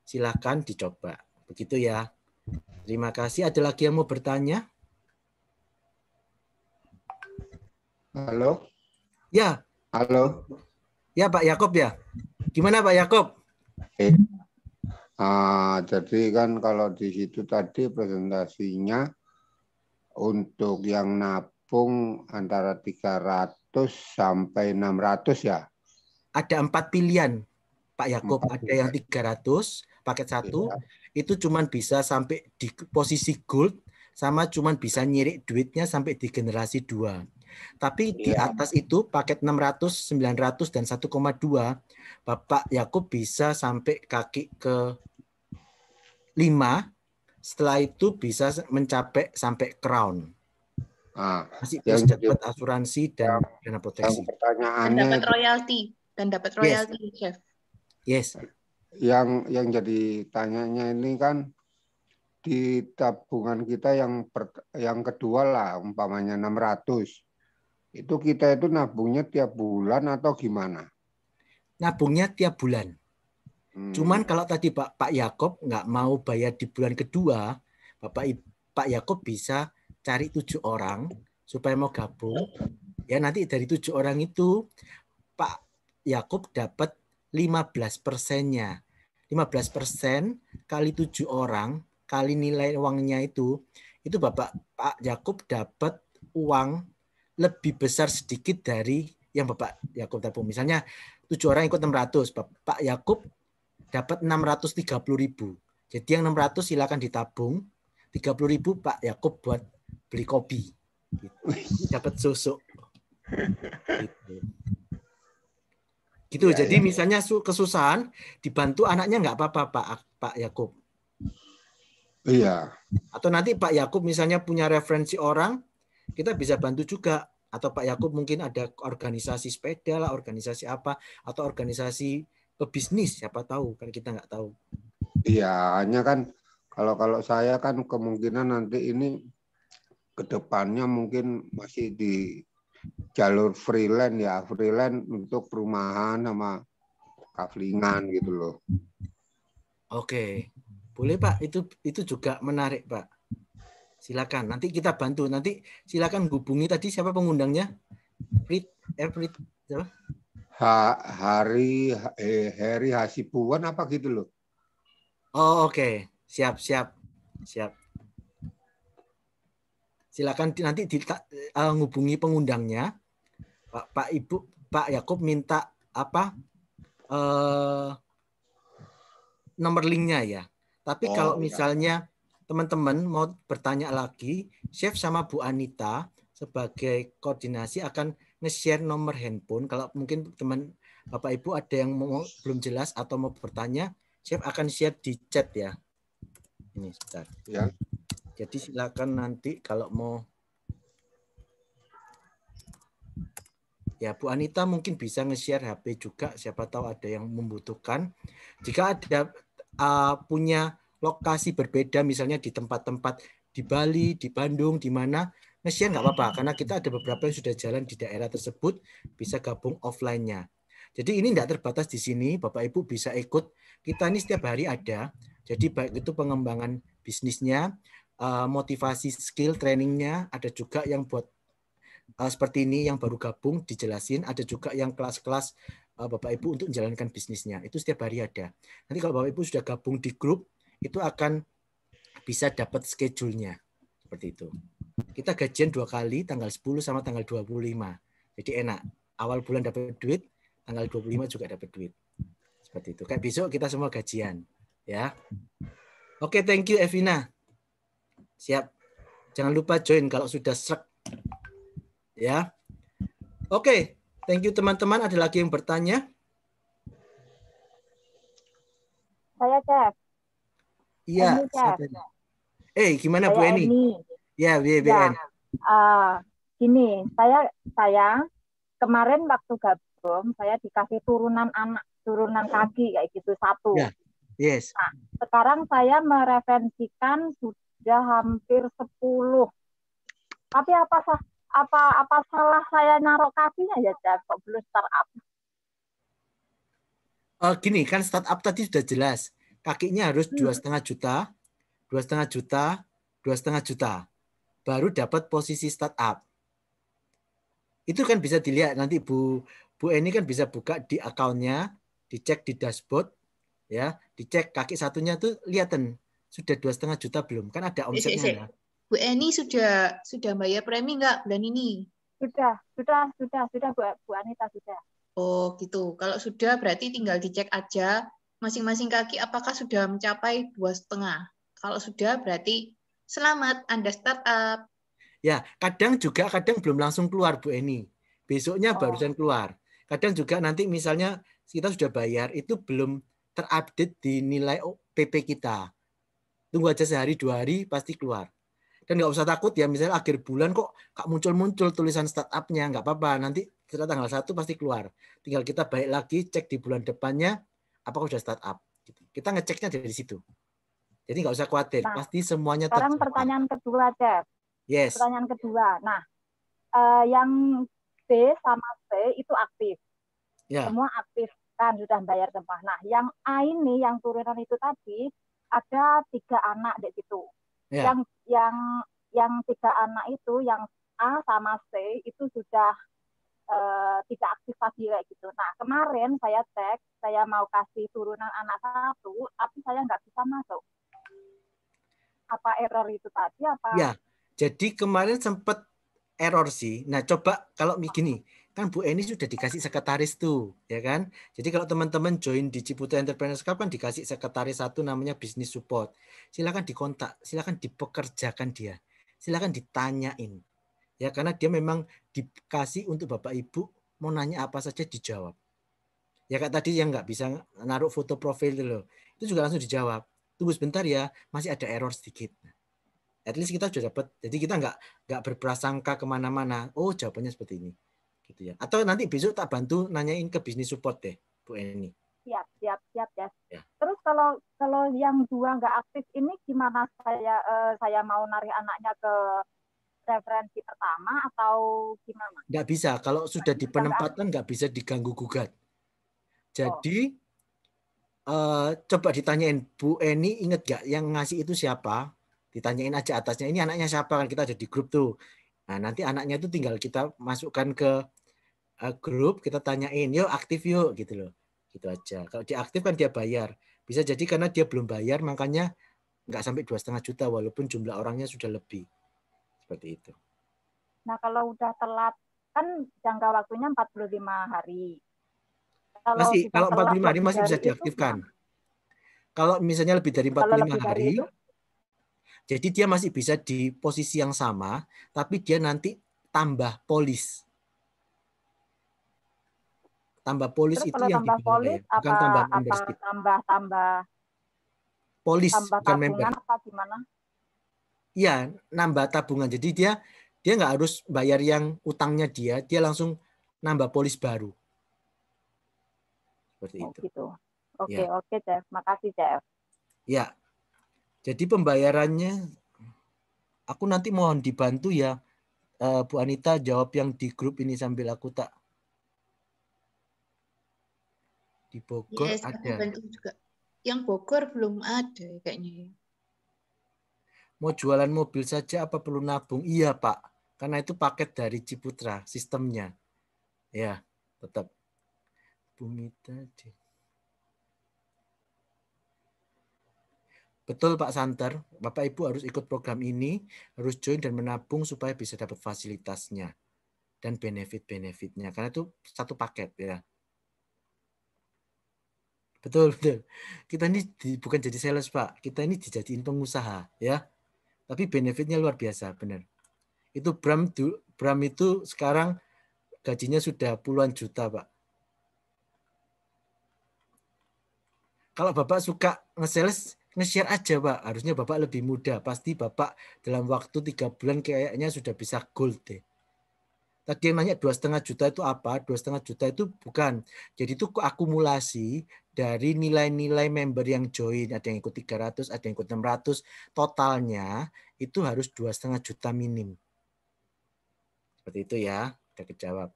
silakan dicoba. Begitu ya. Terima kasih. Ada lagi yang mau bertanya? Halo? Ya. Halo? Ya Pak Yakob ya. Gimana Pak Yakob? Jadi kan kalau di situ tadi presentasinya untuk yang nabung antara 300 sampai 600 ya. Ada 4 pilihan, Pak Yakub. 4 Ada yang 300 paket 1, Iya. itu cuman bisa sampai di posisi gold, sama cuman bisa nyirik duitnya sampai di generasi 2. Tapi di Iya. atas itu paket 600, 900 dan 1,2 Bapak Yakub bisa sampai kaki ke 5. Setelah itu bisa mencapai sampai crown. Nah, Masih yang plus jadi dapat asuransi dan dana yang proteksi. Dan pertanyaannya dapat itu, royalti. Dan dapat Yes. royalti, Chef. Yes. yang jadi tanyanya ini kan di tabungan kita yang kedua lah, umpamanya 600. Itu kita itu nabungnya tiap bulan atau gimana? Nabungnya tiap bulan. Cuman kalau tadi Pak Yakob nggak mau bayar di bulan kedua, Pak Yakob bisa cari 7 orang supaya mau gabung. Ya nanti dari 7 orang itu Pak Yakob dapat 15%-nya. 15% kali 7 orang kali nilai uangnya itu Pak Yakob dapat uang lebih besar sedikit dari yang Bapak Yakob tabung. Misalnya 7 orang ikut 600, Pak Yakob dapat 630.000. Jadi yang 600 silakan ditabung, 30.000 Pak Yakob buat beli kopi. Gitu. Dapat susu. Gitu. Ya, Jadi ya. misalnya kesusahan dibantu anaknya nggak apa-apa Pak Yakob. Iya. Atau nanti Pak Yakob misalnya punya referensi orang, kita bisa bantu juga. Atau Pak Yakob mungkin ada organisasi sepeda lah, organisasi apa, atau organisasi pebisnis, siapa tahu, kan kita nggak tahu. Iya, hanya kan kalau saya kan kemungkinan nanti ini ke depannya mungkin masih di jalur freelance ya, freelance untuk perumahan sama kaflingan gitu loh. Oke. Boleh Pak, itu juga menarik Pak. Silakan, nanti kita bantu. Nanti silakan hubungi tadi siapa pengundangnya? Heri Hasibuan apa gitu loh. Oh oke. Siap. Silakan nanti hubungi pengundangnya. Pak Yakob minta apa? Nomor linknya ya. Tapi kalau misalnya teman-teman mau bertanya lagi, Chef sama Bu Anita sebagai koordinasi akan nge-share nomor handphone. Kalau mungkin teman Bapak Ibu ada yang belum jelas atau mau bertanya, Chef akan share di chat ya. Ini sebentar. Ya. Jadi silakan nanti kalau mau. Ya Bu Anita mungkin bisa nge-share HP juga. Siapa tahu ada yang membutuhkan. Jika ada punya lokasi berbeda, misalnya di tempat-tempat di Bali, di Bandung, di mana, nge-share nggak apa-apa, karena kita ada beberapa yang sudah jalan di daerah tersebut, bisa gabung offline-nya. Jadi ini tidak terbatas di sini, Bapak Ibu bisa ikut, kita ini setiap hari ada, jadi baik itu pengembangan bisnisnya, motivasi skill trainingnya, ada juga yang buat seperti ini yang baru gabung dijelasin, ada juga yang kelas-kelas Bapak Ibu untuk menjalankan bisnisnya. Itu setiap hari ada. Nanti kalau Bapak Ibu sudah gabung di grup, itu akan bisa dapat schedule-nya. Seperti itu. Kita gajian 2 kali, tanggal 10 sama tanggal 25. Jadi enak. Awal bulan dapat duit, tanggal 25 juga dapat duit. Seperti itu. Kayak besok kita semua gajian. Ya. Oke, thank you Evina. Siap. Jangan lupa join kalau sudah srek. Ya. Oke. Thank you teman-teman. Ada lagi yang bertanya? Saya Chef. Iya. Gimana saya Bu Eni? Ya, BN. Gini, saya kemarin waktu gabung saya dikasih turunan kaki kayak gitu 1. Ya. Yes. Nah, sekarang saya mereferensikan sudah hampir 10. Tapi apa salah saya naruh kakinya ya, Chef? Kok belum startup? Gini, kan startup tadi sudah jelas. Kakinya harus 2,5 juta, 2,5 juta, 2,5 juta. Baru dapat posisi startup. Itu kan bisa dilihat nanti Bu Eni kan bisa buka di akunnya, dicek di dashboard, ya, dicek kaki satunya tuh lihatan sudah 2,5 juta belum? Kan ada omsetnya ya. Bu Eni sudah bayar premi nggak bulan ini? Sudah Bu Anita sudah. Oh gitu. Kalau sudah berarti tinggal dicek aja masing-masing kaki apakah sudah mencapai 2,5. Kalau sudah berarti selamat Anda startup. Ya, kadang belum langsung keluar Bu Eni. Besoknya Oh. barusan keluar. Kadang juga nanti misalnya kita sudah bayar itu belum terupdate di nilai PP kita. Tunggu aja sehari 2 hari pasti keluar. Dan nggak usah takut ya, misalnya akhir bulan kok muncul tulisan startupnya, nggak apa-apa. Nanti setelah tanggal 1 pasti keluar. Tinggal kita balik lagi cek di bulan depannya apakah sudah startup. Kita ngeceknya dari situ. Jadi nggak usah khawatir, Nah, pasti semuanya sekarang terjawab. pertanyaan kedua, Chef. Yes. Pertanyaan kedua. Nah, yang B sama C itu aktif. Ya. Semua aktif kan, sudah bayar semua. Nah, yang A ini, yang turunan itu tadi, ada 3 anak di situ. Ya. Yang 3 anak itu, yang A sama C itu sudah tidak aktif lagi kayak gitu. Nah, kemarin saya cek, saya mau kasih turunan anak 1, tapi saya nggak bisa masuk. Apa error itu tadi? Ya, jadi kemarin sempat error sih. Nah, coba kalau begini, kan Bu Eni sudah dikasih sekretaris tuh, ya kan? Jadi kalau teman-teman join di Ciputra Entrepreneurs Club kan dikasih sekretaris 1 namanya business support. Silakan dikontak, silakan dipekerjakan dia. Silakan ditanyain. Ya, karena dia memang dikasih untuk Bapak Ibu mau nanya apa saja dijawab. Ya kayak tadi yang nggak bisa naruh foto profil loh. Itu juga langsung dijawab. Tunggu sebentar ya, masih ada error sedikit. At least kita sudah dapat. Jadi kita nggak berprasangka kemana-mana. Oh jawabannya seperti ini, gitu ya. Atau nanti besok tak bantu nanyain ke bisnis support deh, Bu Eni. Siap ya. Terus kalau yang 2 nggak aktif ini gimana saya mau narik anaknya ke referensi pertama atau gimana? Nggak bisa. Kalau sudah di penempatan nggak bisa diganggu gugat. Jadi coba ditanyain Bu Eni, inget nggak yang ngasih itu siapa? Ditanyain aja atasnya, ini anaknya siapa, kan kita ada di grup tuh. Nah nanti anaknya itu tinggal kita masukkan ke grup, kita tanyain, yuk aktif yuk gitu loh, gitu aja. Kalau dia aktif kan dia bayar. Bisa jadi karena dia belum bayar makanya nggak sampai 2,5 juta walaupun jumlah orangnya sudah lebih, seperti itu. Nah kalau udah telat kan jangka waktunya 45 hari. Kalau 45 hari masih bisa diaktifkan. Kalau misalnya lebih dari 45 hari, jadi dia masih bisa di posisi yang sama, tapi dia nanti tambah polis. Tambah polis. Terus itu yang tambah polis ya. Bukan tambah membership. Tambah polis, tambah bukan member. Apa gimana? Iya, nambah tabungan. Jadi dia nggak harus bayar yang utangnya dia langsung nambah polis baru. Seperti itu. Gitu. Oke, Chef. Makasih, Chef. Ya. Jadi pembayarannya aku nanti mohon dibantu ya Bu Anita jawab yang di grup ini sambil aku tak di Bogor ada. Juga. Yang Bogor belum ada kayaknya. Mau jualan mobil saja apa perlu nabung? Iya Pak, karena itu paket dari Ciputra sistemnya. Ya, tetap. Bumita. Betul Pak Santer, Bapak Ibu harus ikut program ini, harus join dan menabung supaya bisa dapat fasilitasnya dan benefit-benefitnya. Karena itu satu paket ya. Betul. Kita ini bukan jadi sales Pak, kita ini dijadiin pengusaha ya. Tapi benefitnya luar biasa, benar. Itu Bram itu sekarang gajinya sudah puluhan juta Pak. Kalau Bapak suka nge-sales, nge-share aja Pak. Harusnya Bapak lebih mudah. Pasti Bapak dalam waktu 3 bulan kayaknya sudah bisa gold deh. Tadi yang nanya 2,5 juta itu apa? 2,5 juta itu bukan. Jadi itu akumulasi dari nilai-nilai member yang join. Ada yang ikut 300, ada yang ikut 600. Totalnya itu harus 2,5 juta minim. Seperti itu ya. Udah kejawab.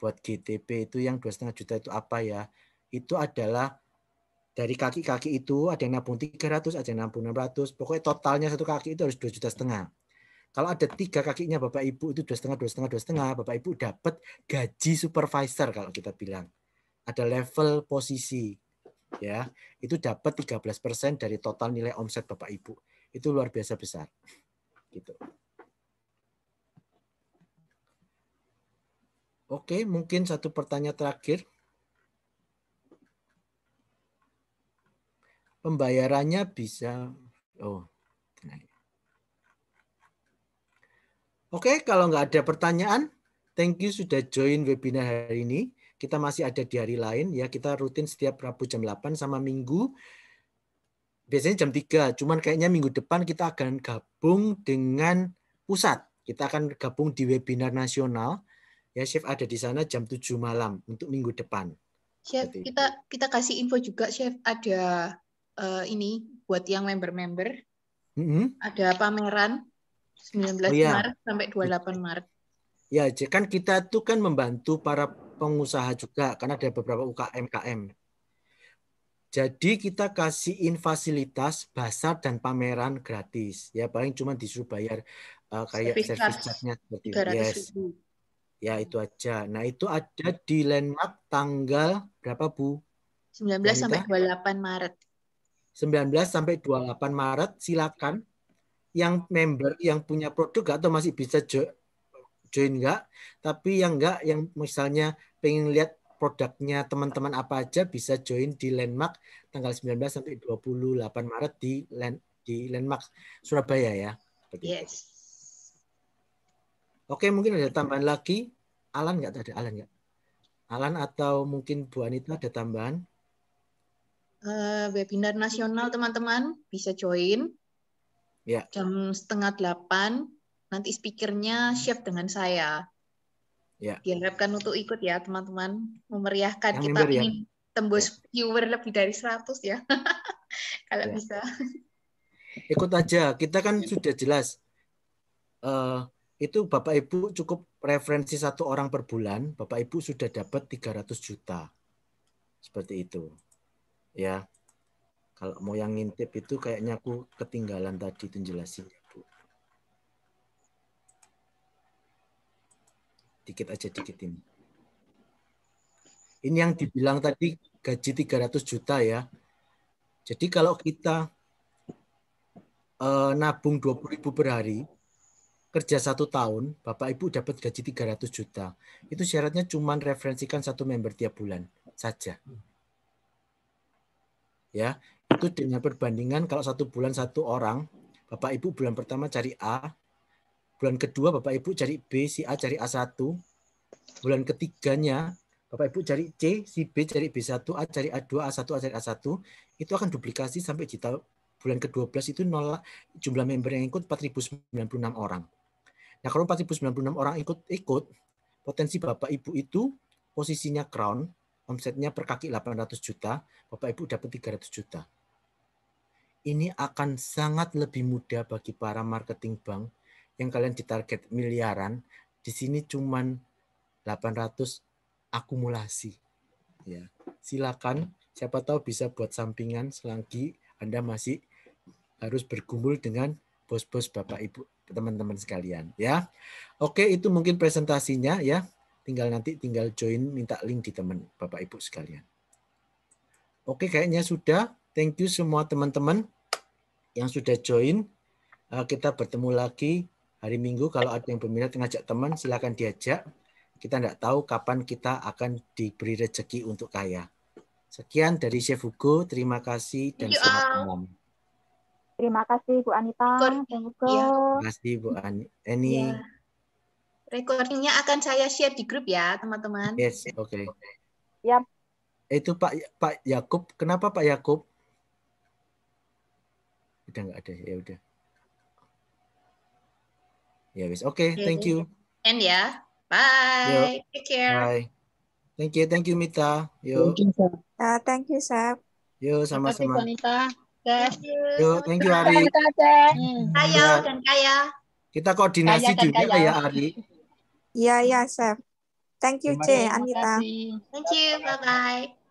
Buat GTP itu yang 2,5 juta itu apa ya? Itu adalah dari kaki-kaki itu ada yang nabung 300, ada yang nabung 600. Pokoknya totalnya satu kaki itu harus 2,5 juta. Kalau ada 3 kakinya Bapak Ibu itu 2,5, Bapak Ibu dapat gaji supervisor kalau kita bilang. Ada level posisi. Ya, itu dapat 13% dari total nilai omset Bapak Ibu. Itu luar biasa besar. Gitu. Oke, mungkin satu pertanyaan terakhir. Pembayarannya bisa, Oke, kalau nggak ada pertanyaan, thank you sudah join webinar hari ini. Kita masih ada di hari lain ya. Kita rutin setiap Rabu jam 8 sama Minggu. Biasanya jam 3. Cuman kayaknya minggu depan kita akan gabung dengan pusat. Kita akan gabung di webinar nasional. Ya, Chef ada di sana jam 7 malam untuk minggu depan. Chef, kita kasih info juga, Chef. Ada ini buat yang member-member. Ada pameran 19 Maret sampai 28 Maret. Ya, kan kita tuh kan membantu para pengusaha juga karena ada beberapa UKM. Jadi kita kasihin fasilitas basar dan pameran gratis. Ya, paling cuma disuruh bayar kayak service charge-nya seperti itu. Yes. Ya, itu aja. Nah, itu ada di Landmark tanggal berapa, Bu? 19 sampai 28 Maret. 19 sampai 28 Maret, silakan. Yang member yang punya produk atau masih bisa join enggak, tapi yang enggak, yang misalnya pengen lihat produknya teman-teman apa aja bisa join di Landmark tanggal 19 sampai 28 Maret di Landmark Surabaya ya. Yes. Oke, mungkin ada tambahan lagi. Alan enggak ada? Alan enggak? Alan atau mungkin Bu Anita ada tambahan? Webinar nasional teman-teman bisa join. Ya. Jam 7:30 nanti speakernya Chef dengan saya. Ya. Diharapkan untuk ikut ya teman-teman, memeriahkan. Yang Kita member, ingin tembus viewer lebih dari 100 ya. Kalau bisa. Ikut aja, kita kan sudah jelas. Itu Bapak Ibu cukup referensi 1 orang per bulan, Bapak Ibu sudah dapat 300 juta. Seperti itu. Ya. Kalau mau yang ngintip itu kayaknya aku ketinggalan tadi itu jelasin, Bu. Dikit aja, dikit ini. Ini yang dibilang tadi gaji 300 juta ya. Jadi kalau kita nabung 20.000 per hari, kerja 1 tahun, Bapak Ibu dapat gaji 300 juta. Itu syaratnya cuma referensikan 1 member tiap bulan saja. Ya, itu dengan perbandingan kalau 1 bulan 1 orang, Bapak Ibu bulan pertama cari A, bulan kedua Bapak Ibu cari B, si A cari A1, bulan ketiganya Bapak Ibu cari C, si B cari B1, A cari A2, A1, A cari A1, itu akan duplikasi sampai di bulan ke-12 itu jumlah member yang ikut 4.096 orang. Nah, kalau 4.096 orang ikut, potensi Bapak Ibu itu posisinya crown, omsetnya per kaki 800 juta, Bapak Ibu dapat 300 juta. Ini akan sangat lebih mudah bagi para marketing bank yang kalian ditarget miliaran, di sini cuman 800 akumulasi. Ya, silakan, siapa tahu bisa buat sampingan selagi Anda masih harus bergumul dengan bos-bos Bapak Ibu, teman-teman sekalian ya. Oke, itu mungkin presentasinya ya. Tinggal join, minta link di teman Bapak Ibu sekalian. Oke, kayaknya sudah. Thank you semua teman-teman yang sudah join. Kita bertemu lagi hari Minggu. Kalau ada yang berminat ngajak teman, silakan diajak. Kita tidak tahu kapan kita akan diberi rezeki untuk kaya. Sekian dari Chef Hugo. Terima kasih dan selamat malam. Terima kasih Bu Anita. Terima kasih Bu Eni. Ya. Recordingnya akan saya share di grup ya, teman-teman. Yes, oke. Yap. Itu Pak Yakub. Kenapa Pak Yakub? Udah nggak ada, ya udah. Ya wis, oke. Thank you. And ya, bye. Yo. Take care. Bye. Thank you Mita. Yo. Thank you, Chef. Yo, sama-sama. Thank you. Yo, thank you Ari. Kaya dan Kaya. Kita koordinasi juga ya Ari. Iya, Chef. Thank you, C. Anita. Thank you. Bye-bye.